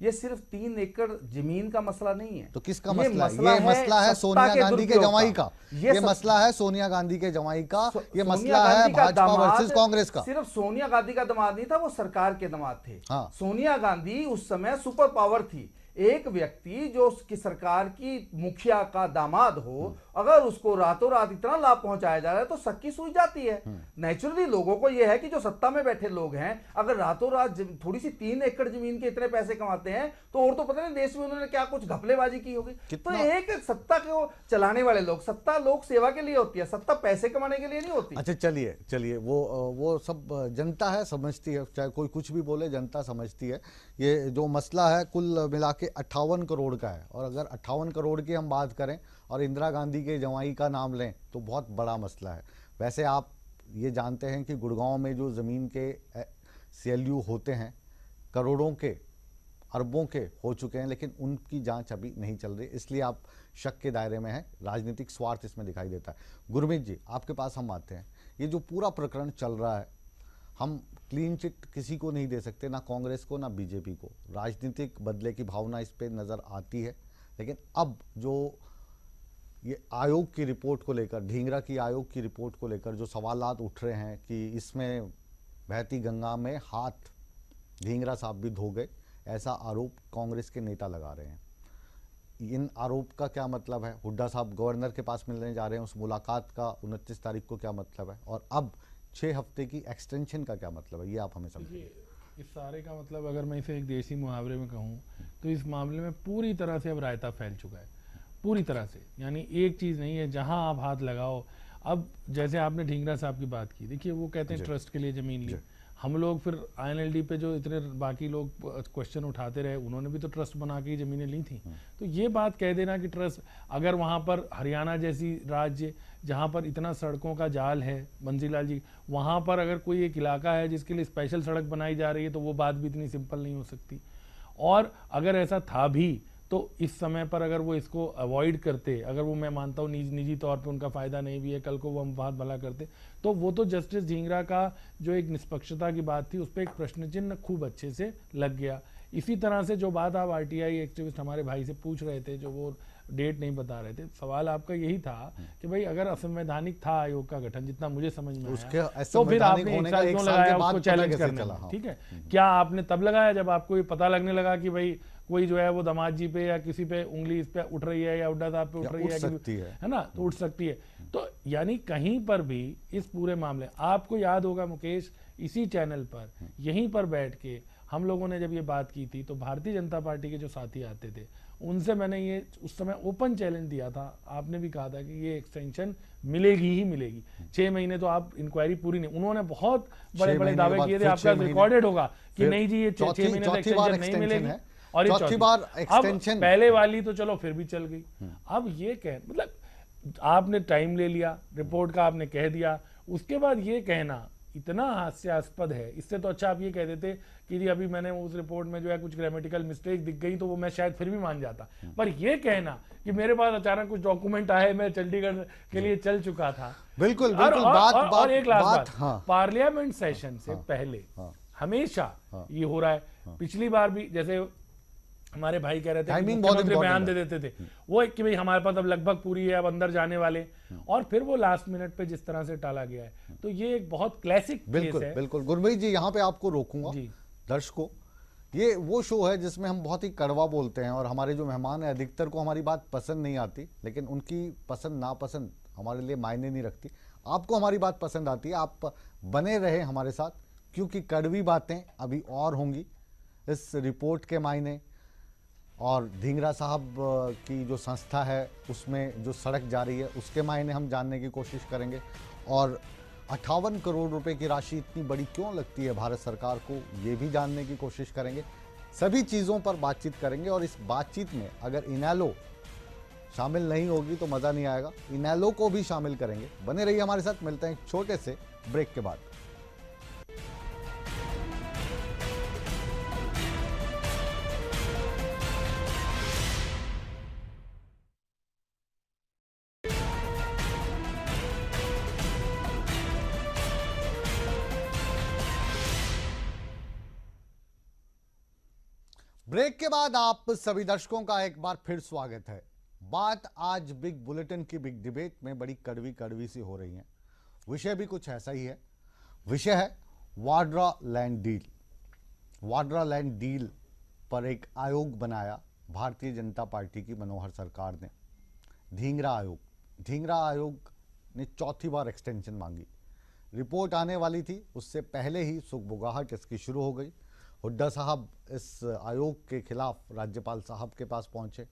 ये सिर्फ 3 एकड़ जमीन का मसला नहीं है। तो किसका मसला है? ये मसला है सोनिया गांधी के जमाई का। ये मसला है सोनिया गांधी के जमाई का। ये मसला है भाजपा वर्सेस कांग्रेस का। सिर्फ सोनिया गांधी का दामाद नहीं था, वो सरकार के दामाद थे। सोनिया गांधी उस समय सुपर पावर थी। एक व्यक्ति जो उसकी सरकार की मुखिया का दामाद हो, अगर उसको रातों रात इतना लाभ पहुंचाया जा रहा है तो सक्की सूझ जाती है। नेचुरली लोगों को यह है कि जो सत्ता में बैठे लोग हैं, अगर रातों रात थोड़ी सी 3 एकड़ जमीन के इतने पैसे कमाते हैं तो और तो पता नहीं देश में उन्होंने क्या कुछ घपलेबाजी की होगी। तो एक सत्ता को चलाने वाले लोग, सत्ता लोक सेवा के लिए होती है, सत्ता पैसे कमाने के लिए नहीं होती। अच्छा चलिए वो सब जनता है, समझती है, चाहे कोई कुछ भी बोले जनता समझती है। ये जो मसला है कुल मिला के 58 करोड़ का है, और अगर 58 करोड़ की हम बात करें और इंदिरा गांधी के जमाई का नाम लें तो बहुत बड़ा मसला है। वैसे आप ये जानते हैं कि गुड़गांव में जो ज़मीन के CLU होते हैं करोड़ों के, अरबों के हो चुके हैं, लेकिन उनकी जांच अभी नहीं चल रही, इसलिए आप शक के दायरे में हैं। राजनीतिक स्वार्थ इसमें दिखाई देता है। गुरमीत जी आपके पास हम आते हैं। ये जो पूरा प्रकरण चल रहा है, हम क्लीन चिट किसी को नहीं दे सकते, ना कांग्रेस को ना बीजेपी को। राजनीतिक बदले की भावना इस पे नज़र आती है, लेकिन अब जो ये आयोग की रिपोर्ट को लेकर, ढींगरा की आयोग की रिपोर्ट को लेकर जो सवालात उठ रहे हैं कि इसमें बहती गंगा में हाथ ढींगरा साहब भी धो गए, ऐसा आरोप कांग्रेस के नेता लगा रहे हैं। इन आरोप का क्या मतलब है? हुड्डा साहब गवर्नर के पास मिलने जा रहे हैं, उस मुलाकात का 29 तारीख को क्या मतलब है? और अब 6 हफ्ते की एक्सटेंशन का क्या मतलब है? ये आप हमें समझिए। इस सारे का मतलब अगर मैं इसे एक देसी मुहावरे में कहूँ तो इस मामले में पूरी तरह से अब रायता फैल चुका है, पूरी तरह से। यानी एक चीज़ नहीं है, जहां आप हाथ लगाओ। अब जैसे आपने ढींगरा साहब की बात की, देखिए वो कहते हैं ट्रस्ट के लिए ज़मीन ली। हम लोग फिर INLD पे जो इतने बाकी लोग क्वेश्चन उठाते रहे, उन्होंने भी तो ट्रस्ट बना के ज़मीनें ली थी। तो ये बात कह देना कि ट्रस्ट, अगर वहाँ पर हरियाणा जैसी राज्य जहाँ पर इतना सड़कों का जाल है, बंसीलाल जी, वहाँ पर अगर कोई एक इलाका है जिसके लिए स्पेशल सड़क बनाई जा रही है, तो वो बात भी इतनी सिंपल नहीं हो सकती। और अगर ऐसा था भी तो इस समय पर अगर वो इसको अवॉइड करते, अगर वो, मैं मानता हूँ निजी तौर पे उनका फ़ायदा नहीं भी है, कल को वो हम बहुत भला करते, तो वो तो जस्टिस ढींगरा का जो एक निष्पक्षता की बात थी उस पर एक प्रश्न चिन्ह खूब अच्छे से लग गया। इसी तरह से जो बात आप RTI एक्टिविस्ट हमारे भाई से पूछ रहे थे, जो वो डेट नहीं बता रहे थे, सवाल आपका यही था कि भाई अगर असंवैधानिक था आयोग का गठन, जितना मुझे समझ में आया, तो फिर आपने 1 साल क्यों लगाया उसको चैलेंज करने में? ठीक है, क्या आपने तब लगाया जब आपको ये पता लगने लगा कि भाई कोई जो है वो दामाद जी पे या किसी पे उंगली इस पे उठ रही है, या हुड्डा साहब पे उठ रही है ना, तो उठ सकती है। तो यानी कहीं पर भी इस पूरे मामले, आपको याद होगा मुकेश, इसी चैनल पर यहीं पर बैठ के हम लोगों ने जब ये बात की थी तो भारतीय जनता पार्टी के जो साथी आते थे उनसे मैंने ये उस समय ओपन चैलेंज दिया था, आपने भी कहा था कि ये एक्सटेंशन मिलेगी ही मिलेगी। 6 महीने तो आप इंक्वायरी पूरी नहीं, उन्होंने बहुत बड़े बड़े दावे किए थे, आपका रिकॉर्डेड होगा कि नहीं जी ये 6 महीने तक एक्सटेंशन नहीं मिलेगी, और ये चौथी बार एक्सटेंशन। पहले वाली तो चलो फिर भी चल गई, अब ये मतलब आपने टाइम ले लिया, रिपोर्ट का आपने कह दिया, उसके बाद ये कहना इतना हास्यास्पद है। इससे तो अच्छा आप ये कह देते कि जी अभी मैंने उस रिपोर्ट में जो है कुछ ग्रामेटिकल मिस्टेक दिख गई तो वो मैं शायद फिर भी मान जाता, पर ये कहना कि मेरे पास अचानक कुछ डॉक्यूमेंट आए, मैं चंडीगढ़ के लिए चल चुका था। बिल्कुल और एक लास्ट बात, पार्लियामेंट सेशन से पहले हमेशा ये हो रहा है। पिछली बार भी जैसे हमारे भाई कह रहे थे मुख्यमंत्री बयान दे देते थे वो कि भाई हमारे पास अब लगभग पूरी है, अब अंदर जाने वाले, और फिर वो लास्ट मिनट पे जिस तरह से टाला गया है, तो ये एक बहुत क्लासिक केस है। बिल्कुल गुरमीत जी, यहाँ पे आपको रोकूंगा। दर्शकों, ये वो शो है जिसमें हम बहुत ही कड़वा बोलते हैं और हमारे जो मेहमान है अधिकतर को हमारी बात पसंद नहीं आती, लेकिन उनकी पसंद नापसंद हमारे लिए मायने नहीं रखती। आपको हमारी बात पसंद आती है, आप बने रहे हमारे साथ, क्योंकि कड़वी बातें अभी और होंगी इस रिपोर्ट के मायने, और ढींगरा साहब की जो संस्था है उसमें जो सड़क जा रही है उसके मायने हम जानने की कोशिश करेंगे, और 58 करोड़ रुपए की राशि इतनी बड़ी क्यों लगती है भारत सरकार को, ये भी जानने की कोशिश करेंगे। सभी चीज़ों पर बातचीत करेंगे, और इस बातचीत में अगर इनेलो शामिल नहीं होगी तो मज़ा नहीं आएगा, इनेलो को भी शामिल करेंगे। बने रहिए हमारे साथ, मिलते हैं एक छोटे से ब्रेक के बाद। ब्रेक के बाद आप सभी दर्शकों का एक बार फिर स्वागत है। बात आज बिग बुलेटिन की बिग डिबेट में बड़ी कड़वी सी हो रही है। विषय भी कुछ ऐसा ही है। विषय है Vadra land deal. Vadra land deal पर एक आयोग बनाया भारतीय जनता पार्टी की मनोहर सरकार ने, ढींगरा आयोग। ढींगरा आयोग ने चौथी बार एक्सटेंशन मांगी। रिपोर्ट आने वाली थी, उससे पहले ही सुगबुगाहट इसकी शुरू हो गई। हुड्डा साहब इस आयोग के खिलाफ राज्यपाल साहब के पास पहुंचे,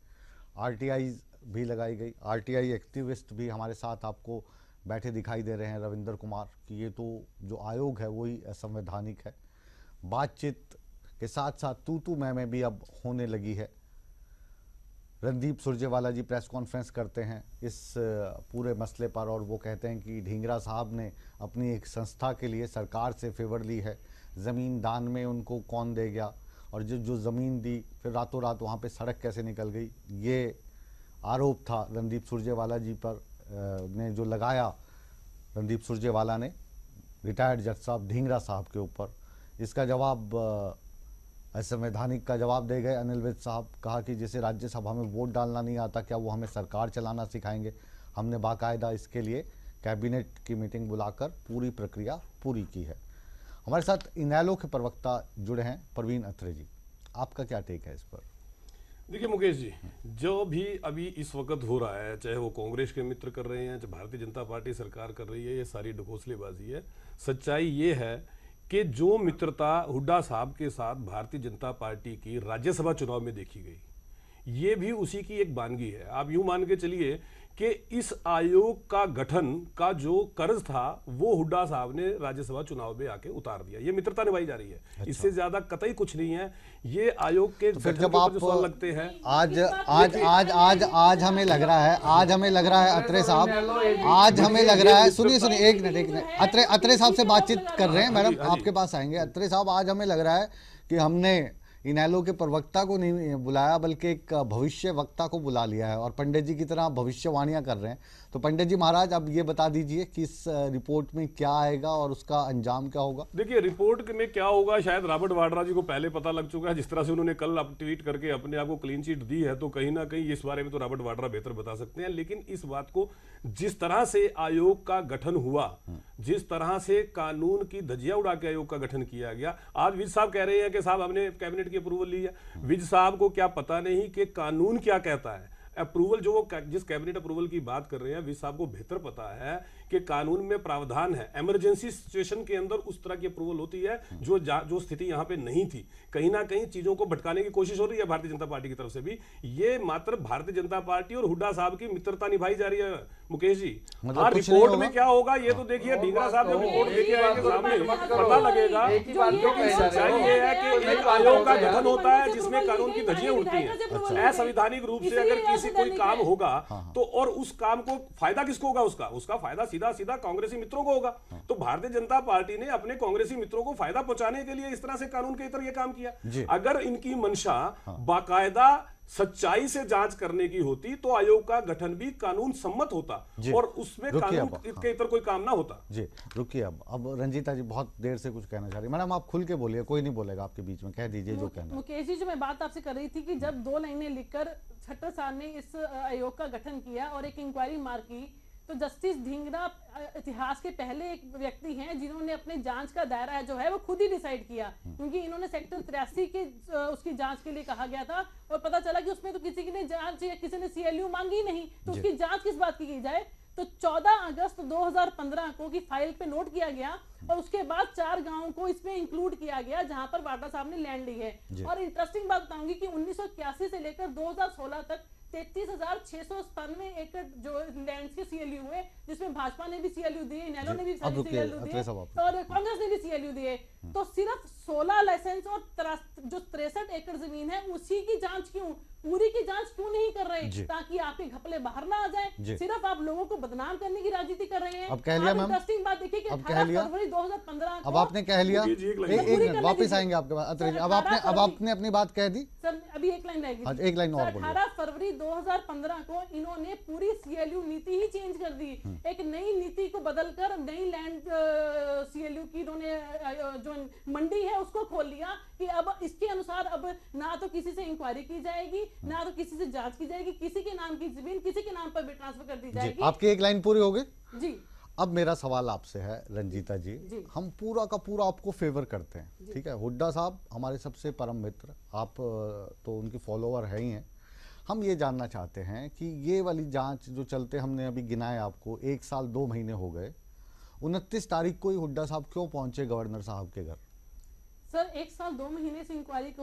आरटीआई भी लगाई गई। आरटीआई एक्टिविस्ट भी हमारे साथ आपको बैठे दिखाई दे रहे हैं, रविंदर कुमार, कि ये तो जो आयोग है वही असंवैधानिक है। बातचीत के साथ साथ तू मैं भी अब होने लगी है। रणदीप सुरजेवाला जी प्रेस कॉन्फ्रेंस करते हैं इस पूरे मसले पर, और वो कहते हैं कि ढींगरा साहब ने अपनी एक संस्था के लिए सरकार से फेवर ली है, ज़मीन दान में उनको कौन दे गया, और जो ज़मीन दी फिर रातों रात वहाँ पे सड़क कैसे निकल गई। ये आरोप था रणदीप सुरजेवाला जी पर ने जो लगाया रणदीप सुरजेवाला ने रिटायर्ड जज साहब ढींगरा साहब के ऊपर। इसका जवाब असंवैधानिक का जवाब दे गए अनिल विज साहब। कहा कि जिसे राज्यसभा में वोट डालना नहीं आता, क्या वो हमें सरकार चलाना सिखाएंगे। हमने बाकायदा इसके लिए कैबिनेट की मीटिंग बुलाकर पूरी प्रक्रिया पूरी की है। हमारे साथ इनेलो के प्रवक्ता जुड़े हैं, परवीन अत्रे जी, आपका क्या टेक है इस पर? देखिए मुकेश जी, जो भी अभी इस वक्त हो रहा है, चाहे वो कांग्रेस के मित्र कर रहे हैं, चाहे भारतीय जनता पार्टी सरकार कर रही है, ये सारी ढकोसलेबाजी है। सच्चाई ये है कि जो मित्रता हुड्डा साहब के साथ भारतीय जनता पार्टी की राज्यसभा चुनाव में देखी गई, ये भी उसी की एक बानगी है। आप यूं मान के चलिए कि इस आयोग का गठन का जो कर्ज था वो हुड्डा साहब ने राज्यसभा चुनाव में आके उतार दिया। ये मित्रता निभाई जा रही है। अच्छा। इससे ज्यादा कतई कुछ नहीं है। ये आयोग के तो जब आप सवाल लगते हैं आज हमें लग रहा है, अत्रे साहब, आज हमें लग रहा है, सुनिए एक मिनट, अत्रे साहब से बातचीत कर रहे हैं, मैडम आपके पास आएंगे। अत्रे साहब, आज हमें लग रहा है कि हमने इनेलो के प्रवक्ता को नहीं बुलाया बल्कि एक भविष्य वक्ता को बुला लिया है, और पंडित जी की तरह भविष्यवाणियां कर रहे हैं। तो पंडित जी महाराज, अब ये बता दीजिए कि इस रिपोर्ट में क्या आएगा और उसका अंजाम क्या होगा। देखिए, रिपोर्ट में क्या होगा शायद रॉबर्ट वाड्रा जी को पहले पता लग चुका है। जिस तरह से उन्होंने कल ट्वीट करके अपने आप को क्लीन चिट दी है, तो कहीं ना कहीं इस बारे में तो रॉबर्ट वाड्रा बेहतर बता सकते हैं। लेकिन इस बात को, जिस तरह से आयोग का गठन हुआ, जिस तरह से कानून की धज्जियां उड़ा के आयोग का गठन किया गया, आज विज साहब कह रहे हैं कि साहब हमने कैबिनेट की अप्रूवल ली है। विज साहब को क्या पता नहीं कि कानून क्या कहता है। अप्रूवल, जो वो जिस कैबिनेट अप्रूवल की बात कर रहे हैं, विज साहब को बेहतर पता है कि कानून में प्रावधान है, इमरजेंसी सिचुएशन के अंदर उस तरह की अप्रूवल होती है जो स्थिति यहाँ पे नहीं थी। कहीं ना कहीं चीजों को भटकाने की कोशिश हो रही है भारतीय जनता पार्टी की तरफ से भी। ये मात्र भारतीय जनता पार्टी और हुड्डा साहब की मित्रता निभाई जा रही है मुकेश जी। मतलब हाँ, कुछ रिपोर्ट नहीं में होगा? क्या होगा ये तो देखिए, ढींगरा साहब जब रिपोर्ट लेके आएंगे सामने पता लगेगा। सच्चाई ये है कि एक आयोग का गठन होता है जिसमें कानून की धज्जियां उड़ती हैं। असंवैधानिक रूप से अगर किसी कोई काम होगा तो और उस काम को फायदा किसको होगा? उसका फायदा सीधा सीधा कांग्रेसी मित्रों को होगा। तो भारतीय जनता पार्टी ने अपने कांग्रेसी मित्रों को फायदा पहुंचाने के लिए इस तरह से कानून के तहत ये काम किया। अगर इनकी मंशा बाकायदा सच्चाई से जांच करने की होती तो आयोग का गठन भी कानून सम्मत होता और उसमें कानून के इतर कोई काम ना होता। जी रुकिए, अब रंजीता जी बहुत देर से कुछ कहना चाह रही है। मैडम आप खुल के बोलिए, कोई नहीं बोलेगा आपके बीच में, कह दीजिए जो कहना। मुकेश जी, जो मैं बात आपसे कर रही थी कि जब 2 लाइनें लिखकर छठर साहब ने इस आयोग का गठन किया और एक इंक्वायरी मार्क की, तो जस्टिस ढींगरा इतिहास के पहले एक व्यक्ति हैं जिन्होंने अपने जांच का दायरा जो है वो खुद ही डिसाइड किया, क्योंकि इन्होंने सेक्टर 83 के उसकी जांच के लिए कहा गया था और पता चला कि उसमें तो किसी ने जांच या किसी ने सीएलयू मांगी नहीं, तो उसकी जांच किस बात की जाए। तो 14 अगस्त 2015 को की फाइल पे नोट किया गया और उसके बाद 4 गांवों को इसमें इंक्लूड किया गया जहां पर वाड्रा साहब ने लैंड ली है। और इंटरेस्टिंग बात बताऊंगी कि 1981 से लेकर 2016 तक 33,697 एकड़ जो लैंड के सीएलयू हुए, जिसमें भाजपा ने भी सीएलयू दिए, इनेलो ने भी सीएलयू दिए और कांग्रेस ने भी सीएलयू दिए। तो सिर्फ 16 लाइसेंस और जो 63 एकड़ जमीन है उसी की जांच क्यों, पूरी की जांच क्यों नहीं कर रहे, ताकि आपके घपले बाहर ना आ जाए। सिर्फ आप लोगों को बदनाम करने की राजनीति कर रहे हैं। अब कह लिया मैम, इंटरेस्टिंग बात देखिए कि 18 फरवरी 2015 अब आपने कह लिया, एक वापस आएंगे आपके पास। अब आपने अपनी बात कह दी सर, अभी एक लाइन रहेगी। एक लाइन और बोलिए। 18 फरवरी 2015 को इन्होंने पूरी सीएलयू नीति ही चेंज कर दी। एक नई नीति को बदलकर नई लैंड सीएलयू की इन्होंने जो मंडी है उसको खोल लिया कि अब इसके अनुसार अब ना तो किसी से इंक्वायरी की जाएगी, ना तो किसी से जांच की जाएगी, किसी के नाम की जमीन किसी के नाम पर भी ट्रांसफर कर दी जाएगी। आपकी एक लाइन पूरी हो गई जी। अब मेरा सवाल आपसे है रंजीता जी, हम पूरा का पूरा आपको फेवर करते हैं, ठीक है। हुड्डा साहब हमारे सबसे परम मित्र, आप तो उनके फॉलोअर है ही हैं। हम ये जानना चाहते हैं कि ये वाली जांच जो चलते, हमने अभी गिनाए आपको, 1 साल 2 महीने हो गए, 29 तारीख को ही हुड्डा साहब क्यों पहुंचे गवर्नर साहब के घर? सर 1 साल 2 महीने से इंक्वायरी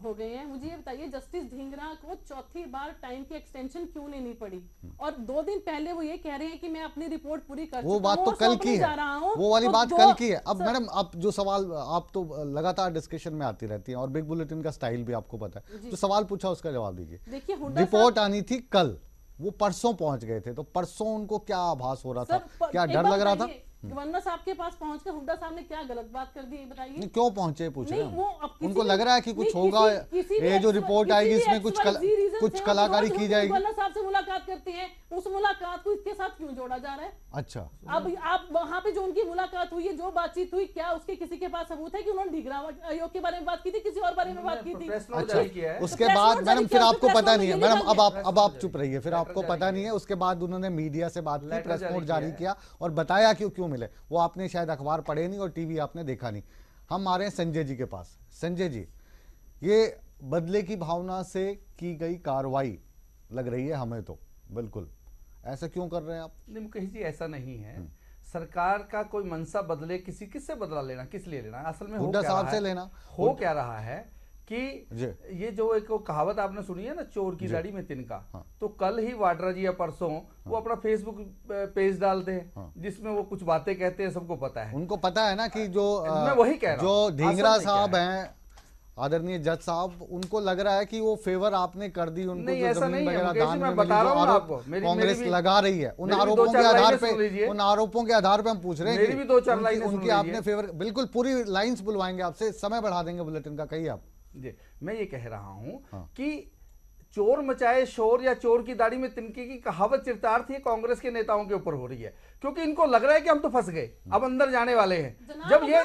हो गए हैं। मुझे ये बताइए जस्टिस ढींगरा को चौथी बार टाइम की एक्सटेंशन क्यों लेनी पड़ी? और 2 दिन पहले वो ये कह रहे हैं कि मैं अपनी रिपोर्ट पूरी कर चुका हूं। वो बात तो कल की है, वो वाली बात कल की है। अब मैडम आप जो सवाल, आप तो लगातार डिस्कशन में आती रहती हैं और बिग बुलेटिन का स्टाइल भी आपको पता है, जो सवाल पूछा उसका जवाब दीजिए। देखिए रिपोर्ट आनी थी कल, वो परसों पहुंच गए थे, तो परसों उनको क्या आभास हो रहा था, क्या डर लग रहा था? गवर्नर साहब के पास पहुंचकर हुड्डा साहब ने क्या गलत बात कर दी बताइए? क्यों पहुंचे पूछ रहे हैं। उनको लग रहा है कि कुछ होगा, ये जो रिपोर्ट आएगी इसमें कुछ कलाकारी की जाएगी। गवर्नर साहब से मुलाकात करते हैं, उस मुलाकात को इसके साथ क्यों जोड़ा जा रहा है? अच्छा, अब आप वहां पे जो उनकी मुलाकात हुई है, जो बातचीत हुई, क्या उसके किसी के पास सबूत है कि उन्होंने ढींगरा आयोग के बारे में बात की थी, किसी और बारे में बात की थी? अच्छा, उसके बाद मैडम फिर आपको पता नहीं है मैडम, अब आप चुप रहिए, फिर आपको पता नहीं है। उसके बाद उन्होंने मीडिया से बात की, प्रेस नोट जारी किया और बताया क्यों मिले। वो आपने शायद अखबार पढ़े नहीं और टीवी आपने देखा नहीं। हम आ रहे हैं संजय जी के पास। संजय जी, ये बदले की भावना से की गई कार्रवाई लग रही है हमें तो, बिल्कुल ऐसा क्यों कर रहे हैं आप? नहीं मुकेश जी, ऐसा नहीं है। सरकार का कोई मनसा बदले, किससे बदला लेना, किस लिए लेना? असल में हुड्डा साहब से लेना। हो क्या रहा है कि ये जो एक कहावत आपने सुनी है ना, चोर की दाढ़ी में तिनका। तो कल ही वाड्रा जी या परसों वो अपना फेसबुक पेज डालते हैं जिसमें वो कुछ बातें कहते हैं, सबको पता है। उनको पता है ना कि जो मैं वही कह रहा हूं, जो ढींगरा साहब हैं, आदरणीय जज साहब, उनको लग रहा है कि वो फेवर आपने कर दी उनको, जो जमीन वगैरह दान में मिली, जो आरोप कांग्रेस लगा रही है, उन आरोपों के आधार पे हम पूछ रहे हैं कि उनकी आपने फेवर। बिल्कुल पूरी लाइंस बुलवाएंगे आपसे, समय बढ़ा देंगे बुलेटिन का, कहिए आप। जी, मैं ये कह रहा हूं कि चोर मचाए शोर या चोर की दाढ़ी में तिनके की कहावत चिरतार्थ ही कांग्रेस के नेताओं के ऊपर हो रही है, क्योंकि इनको लग रहा है कि हम तो फंस गए, अब अंदर जाने वाले हैं। जब ये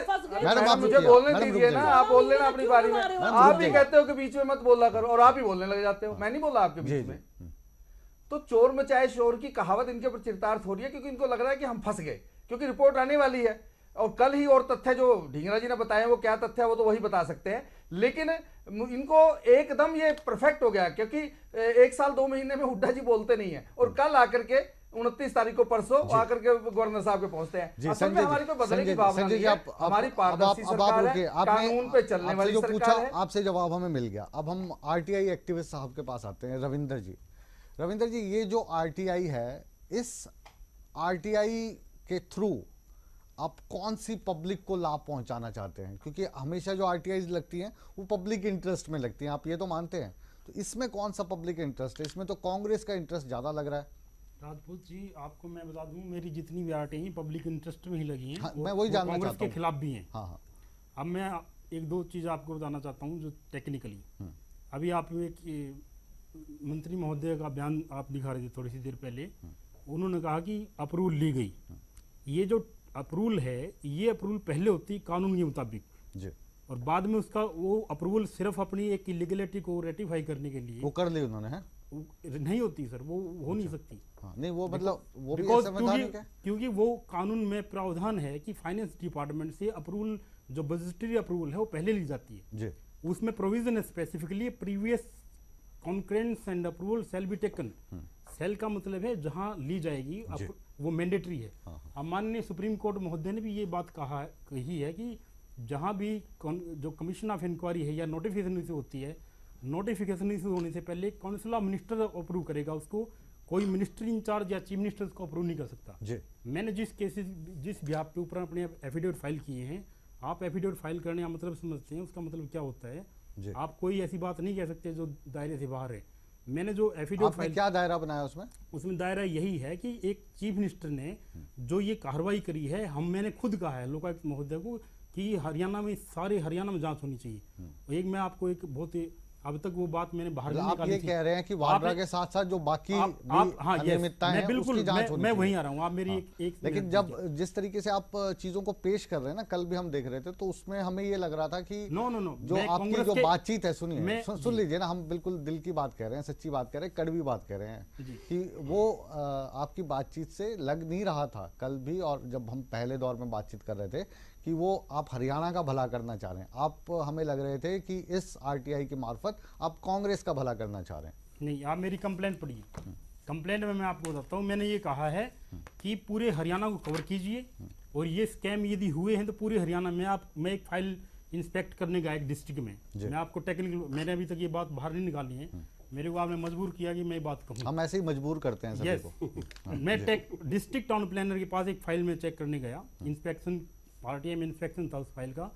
मुझे बोलने दीजिए ना, आप बोल लेना अपनी बारी में। आप भी कहते हो कि बीच में मत बोला करो और आप ही बोलने लग जाते हो। मैं नहीं बोला आपके बीच में। तो चोर मचाए शोर की कहावत इनके ऊपर चिरतार्थ हो रही है, क्योंकि इनको लग रहा है कि हम फंस गए, क्योंकि रिपोर्ट आने वाली है और कल ही। और तथ्य जो ढींगरा जी ने बताए वो क्या तथ्य है वो तो वही बता सकते हैं, लेकिन इनको एकदम ये परफेक्ट हो गया, क्योंकि 1 साल 2 महीने में हुड्डा जी बोलते नहीं है और कल आकर के 29 तारीख को परसों आकर के गवर्नर साहब के पहुंचते हैं। असल में हमारी कोई बदलने की भावना नहीं है, हमारी पारदर्शी सरकार है, कानून पे चलने वाली सरकार है। आपसे जवाब हमें मिल गया। अब हम आरटीआई एक्टिविस्ट साहब के पास आते हैं, रविंदर जी। रविंदर जी, ये जो आरटीआई है, इस आरटीआई के थ्रू आप कौन सी पब्लिक को लाभ पहुंचाना चाहते हैं? क्योंकि हमेशा जो आरटीआई लगती हैं वो पब्लिक इंटरेस्ट में लगती हैं, आप ये तो मानते हैं। तो इसमें कौन सा पब्लिक इंटरेस्ट है? इसमें तो कांग्रेस का इंटरेस्ट ज्यादा लग रहा है। राजपूत जी, आपको मैं बता दूं, मेरी जितनी भी आर्टें हैं पब्लिक इंटरेस्ट में ही लगी हैं। हाँ, मैं वही जानना कांग्रेस चाहता के खिलाफ भी हैं। हाँ हाँ। अब मैं एक दो चीज़ आपको बताना चाहता हूं जो टेक्निकली, अभी आप एक मंत्री महोदय का बयान आप दिखा रहे थे थोड़ी सी देर पहले, उन्होंने कहा कि अप्रूवल ली गई। ये जो अप्रूवल है, ये अप्रूवल पहले होती कानून के मुताबिक जी, और बाद में उसका वो अप्रूवल सिर्फ अपनी एक इलीगलिटी को रेटिफाई करने के लिए वो कर ली उन्होंने, है नहीं होती सर, वो हो नहीं सकती। हाँ, नहीं वो मतलब वो भी संवैधानिक है, क्योंकि वो कानून में प्रावधान है कि फाइनेंस डिपार्टमेंट से अप्रूवल, जो बजटरी अप्रूवल है वो पहले ली जाती है जी। उसमें प्रोविजन है specifically previous concurrence and approval shall be taken. Shall का मतलब है जहां ली जाएगी, वो मैंडेटरी है। अब माननीय सुप्रीम कोर्ट महोदय ने भी ये बात कही है कि जहां भी जो कमीशन ऑफ इंक्वायरी है या नोटिफिकेशन इशू होती है, नोटिफिकेशन इशू होने से पहले काउंसिल ऑफ मिनिस्टर अप्रूव करेगा उसको, कोई मिनिस्टर इंचार्ज या चीफ मिनिस्टर उसको अप्रूव नहीं कर सकता जी। मैंने जिस भी आप पे ऊपर अपने एफिडेविट फाइल किए हैं, आप एफिडेविट फाइल करने का मतलब समझते हैं, उसका मतलब क्या होता है? आप कोई ऐसी बात नहीं कह सकते जो दायरे से बाहर है। मैंने जो एफिडेविट फाइल, क्या दायरा बनाया उसमें दायरा यही है कि एक चीफ मिनिस्टर ने जो ये कार्रवाई करी है, मैंने खुद कहा है लोकायुक्त महोदय को कि हरियाणा में, सारे हरियाणा में जांच होनी चाहिए। एक मैं आपको एक बहुत, अब तक वो बात मैंने बाहर नहीं निकाली थी। आप ये कह रहे हैं कि वाड्रा के साथ साथ जो बाकी अनियमितताएं हैं उसकी जांच होनी मैं वहीं आ रहा हूं। आप मेरी एक लेकिन जब जिस तरीके से आप चीजों को पेश कर रहे हैं ना, कल भी हम देख रहे थे, तो उसमें हमें ये लग रहा था कि नो जो आपकी जो बातचीत है, सुनिए सुन लीजिए ना, हम बिल्कुल दिल की बात कह रहे हैं, सच्ची बात कह रहे हैं, कड़वी बात कह रहे हैं कि वो आपकी बातचीत से लग नहीं रहा था कल भी, और जब हम पहले दौर में बातचीत कर रहे थे कि वो आप हरियाणा का भला करना चाह रहे हैं। आप हमें लग रहे थे कि इस आरटीआई की मार्फत आप कांग्रेस का भला करना चाह रहे हैं। नहीं, आप मेरी कंप्लेंट पढ़िए। कंप्लेंट में मैं आपको बताता हूँ, मैंने ये कहा है कि पूरे हरियाणा को कवर कीजिए, और ये स्कैम यदि हुए हैं तो पूरे हरियाणा में। मैं एक फाइल इंस्पेक्ट करने गया एक डिस्ट्रिक्ट में, मैं आपको टेक्निकल, मैंने अभी तक ये बात बाहर नहीं निकाली है, मेरे को आपने मजबूर किया कि मैं बात कहूँ। हम ऐसे ही मजबूर करते हैं सभी को। मैं डिस्ट्रिक्ट टाउन प्लानर के पास एक फाइल में चेक करने गया, इंस्पेक्शन पार्टी में इंस्पेक्शन था उस फाइल का,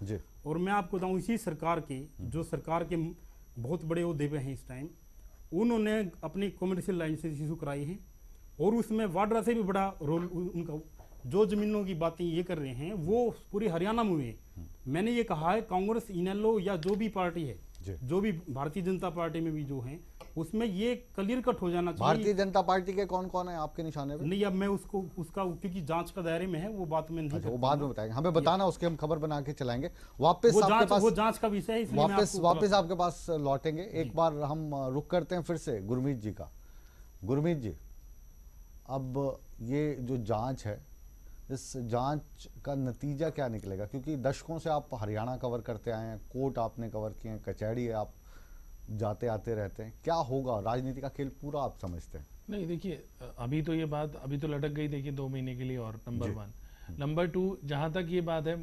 और मैं आपको बताऊं, इसी सरकार के, जो सरकार के बहुत बड़े ओहदे पे हैं इस टाइम, उन्होंने अपनी कमर्शियल लाइसेंस इशू कराई हैं, और उसमें वाड्रा से भी बड़ा रोल उनका। जो जमीनों की बातें ये कर रहे हैं वो पूरे हरियाणा में हुए। मैंने ये कहा है कांग्रेस, इनेलो या जो भी पार्टी है, जो भी भारतीय जनता पार्टी में भी जो है, उसमें ये क्लियर कट हो जाना चाहिए। भारतीय जनता पार्टी के कौन कौन है आपके निशाने पे? नहीं, अब मैं उसका क्योंकि जांच का दायरे में है, वो बात में नहीं। वो बाद में बताएंगे, हमें बताना, उसके हम खबर बना के चलाएंगे। वापस आपके पास, वो जांच का विषय है, वापस आपके पास लौटेंगे। एक बार हम रुक करते हैं फिर से गुरमीत जी का। गुरमीत जी, अब ये जो जांच है, इस जांच का नतीजा क्या निकलेगा? क्योंकि दशकों से आप हरियाणा कवर करते आए हैं, कोर्ट आपने कवर किए हैं, कचहरी है, आप जाते आते रहते हैं, क्या होगा? राजनीति का खेल पूरा आप समझते हैं? नहीं, देखिए, अभी तो ये बात अभी तो लटक गई, देखिए 2 महीने के लिए, और नंबर 1। नंबर 2, जहाँ तक ये बात है,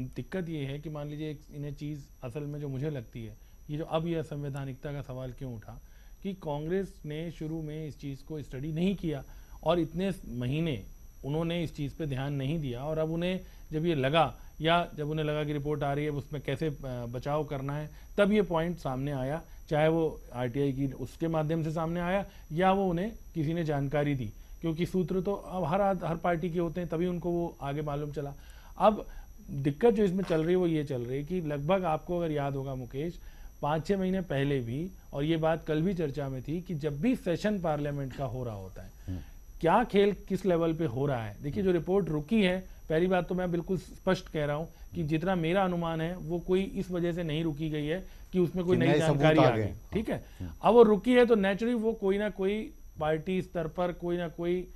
दिक्कत ये है कि मान लीजिए इन्हें चीज़ असल में जो मुझे लगती है, ये जो अब यह संवैधानिकता का सवाल क्यों उठा, कि कांग्रेस ने शुरू में इस चीज़ को स्टडी नहीं किया, और इतने महीने उन्होंने इस चीज़ पे ध्यान नहीं दिया, और अब उन्हें जब ये लगा, या जब उन्हें लगा कि रिपोर्ट आ रही है, उसमें कैसे बचाव करना है, तब ये पॉइंट सामने आया, चाहे वो आरटीआई की उसके माध्यम से सामने आया, या वो उन्हें किसी ने जानकारी दी, क्योंकि सूत्र तो अब हर पार्टी के होते हैं, तभी उनको वो आगे मालूम चला। अब दिक्कत जो इसमें चल रही है वो ये चल रही है कि लगभग, आपको अगर याद होगा मुकेश, 5-6 महीने पहले भी, और ये बात कल भी चर्चा में थी, कि जब भी सेशन पार्लियामेंट का हो रहा होता है, क्या खेल किस लेवल पे हो रहा है। देखिए, जो रिपोर्ट रुकी है, पहली बात तो मैं बिल्कुल स्पष्ट कह रहा हूं कि जितना मेरा अनुमान है, वो कोई इस वजह से नहीं रुकी गई है कि उसमें कोई नई जानकारी आ गई, ठीक है। अब वो रुकी है तो नेचुरली वो कोई ना कोई पार्टी स्तर पर कोई ना कोई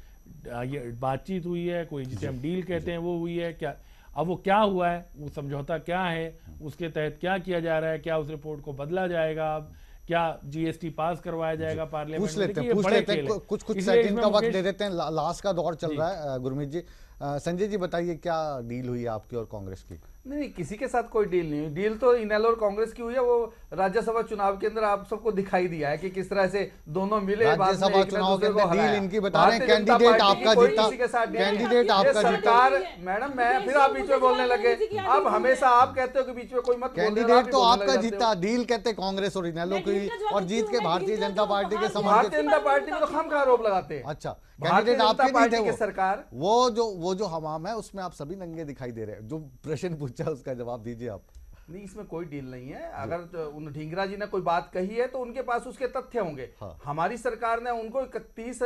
बातचीत हुई है, कोई जिसे हम डील कहते हैं वो हुई है क्या। अब वो क्या हुआ है, वो समझौता क्या है, उसके तहत क्या किया जा रहा है, क्या उस रिपोर्ट को बदला जाएगा, अब क्या जीएसटी पास करवाया जाएगा पार्लियामेंट में? पूछ लेते हैं, कुछ सेकंड का वक्त दे देते हैं, लास्ट का दौर चल रहा है। गुरमीत जी, संजय जी बताइए, क्या डील हुई आपकी और कांग्रेस की? नहीं, किसी के साथ कोई डील नहीं हुई। डील तो इनेलो और कांग्रेस की हुई है, वो राज्यसभा चुनाव के अंदर आप सबको दिखाई दिया है कि किस तरह से दोनों मिले। राज्यसभा चुनाव के अंदर डील इनकी बता रहे हैं, कैंडिडेट आपका जीता, कैंडिडेट आपका सरकार। मैडम मैं फिर आप बीच में बोलने लगे, अब हमेशा आप कहते हो कि बीच में कोई मत। कैंडिडेट तो आपका जीता, डील कहते कांग्रेस और इनेलो की, और जीत के भारतीय जनता पार्टी के समर्थक। भारतीय जनता पार्टी में तो हम कहाँ आरोप लगाते हैं? अच्छा, कैंडिडेट आपके नहीं थे वो सरकार। वो जो हमाम है उसमें आप सभी नंगे दिखाई दे रहे हैं। जो प्रश्न पूछा उसका जवाब दीजिए आप। नहीं, इसमें कोई डील नहीं है। अगर उन ढींगरा जी ने कोई बात कही है तो उनके पास उसके तथ्य होंगे। हाँ। हमारी सरकार ने उनको 31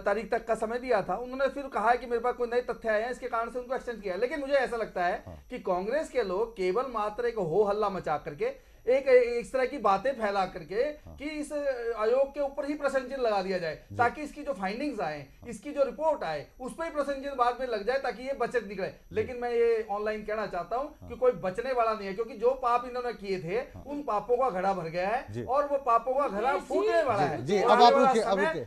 तारीख तक का समय दिया था, उन्होंने फिर कहा है कि मेरे पास कोई नए तथ्य आए हैं, इसके कारण से उनको एक्सटेंड किया है। लेकिन मुझे ऐसा लगता है कि कांग्रेस के लोग केवल मात्र एक हो हल्ला मचा करके एक इस तरह की बातें फैला करके कि इस आयोग के ऊपर ही प्रश्न चिन्ह लगा दिया जाए, ताकि इसकी जो फाइंडिंग्स आए, इसकी जो रिपोर्ट आए, उस पर ही प्रश्न चिन्ह बाद में लग जाए, ताकि ये बचत निकले। लेकिन मैं ये ऑनलाइन कहना चाहता हूं कि कोई बचने वाला नहीं है, क्योंकि जो पाप इन्होंने किए थे उन पापों का घड़ा भर गया है और वो पापों का घड़ा फूटने वाला है।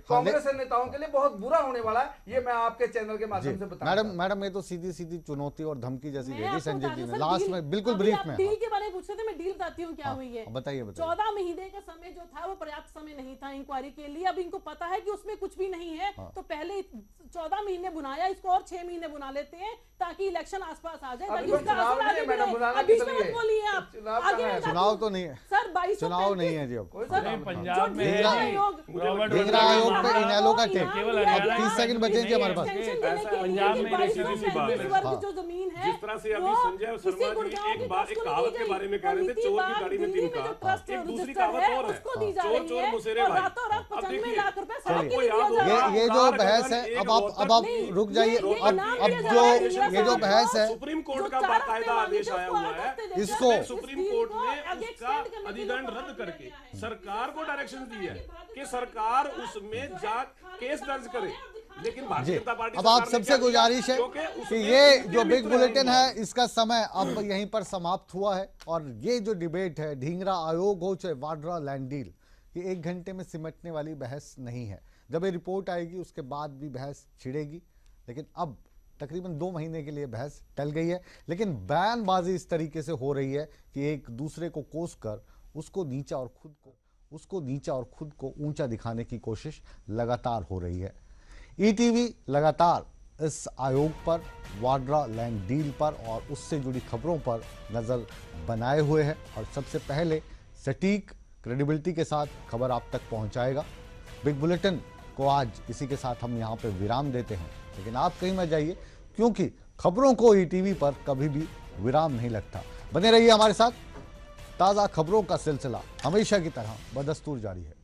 कांग्रेस नेताओं के लिए बहुत बुरा होने वाला है, ये मैं आपके चैनल के माध्यम से बता। मैडम ये तो सीधी सीधी चुनौती और धमकी जैसी दे दी संजय जी ने लास्ट में, बिल्कुल ब्रीफ में। डील के बारे में पूछ रहे थे, मैं डील बताती हूँ क्या हुई है। बताइए। 14 महीने का समय जो था वो पर्याप्त समय नहीं था इंक्वायरी के लिए। अब इनको पता है कि उसमें कुछ भी नहीं है, तो पहले 14 महीने बुनाया, इसको और 6 महीने बुना लेते हैं ताकि इलेक्शन आसपास आ जाए, ताकि उसका असर आगे बढ़े। अब इसमें मत बोलिए आप, चुनाव तो नहीं है सर, 22 चुनाव नहीं है जी। अब पंजाब में ढींगरा आयोग पे इनेलो का टेक, अब 30 सेकंड बचे जी हमारे पास। पंजाब में जो जमीन है, जिस तरह से अभी संजय शर्मा जी एक कहावत के बारे में कह रहे थे, चोर की गाड़ी में 3 कार। एक दूसरी कहावत और है, चोर चोर मुसेरे भाई। अब देखिए, ये जो बहस है, अब आप रुक जाइए। अब ये जो बहस है, सुप्रीम कोर्ट का बाकायदा आदेश आया हुआ है, इसको सुप्रीम कोर्ट ने उसका अधिदंड रद्द करके सरकार को डायरेक्शन दी है कि सरकार उसमें जा केस दर्ज करे। लेकिन भारतीय जनता पार्टी, अब आप सबसे गुजारिश है कि ये जो बिग बुलेटिन है इसका समय अब यहीं पर समाप्त हुआ है। और ये जो डिबेट है, ढींगरा आयोग हो चाहे वाड्रा लैंड डील, ये 1 घंटे में सिमटने वाली बहस नहीं है। जब ये रिपोर्ट आएगी उसके बाद भी बहस छिड़ेगी, लेकिन अब तकरीबन 2 महीने के लिए बहस टल गई है। लेकिन बयानबाजी इस तरीके से हो रही है कि एक दूसरे को कोस कर उसको नीचा और खुद को ऊंचा दिखाने की कोशिश लगातार हो रही है। ईटीवी लगातार इस आयोग पर, वाड्रा लैंड डील पर और उससे जुड़ी खबरों पर नज़र बनाए हुए है और सबसे पहले सटीक क्रेडिबिलिटी के साथ खबर आप तक पहुंचाएगा। बिग बुलेटिन को आज इसी के साथ हम यहाँ पे विराम देते हैं, लेकिन आप कहीं मत जाइए, क्योंकि खबरों को ईटीवी पर कभी भी विराम नहीं लगता। बने रहिए हमारे साथ, ताज़ा खबरों का सिलसिला हमेशा की तरह बदस्तूर जारी है।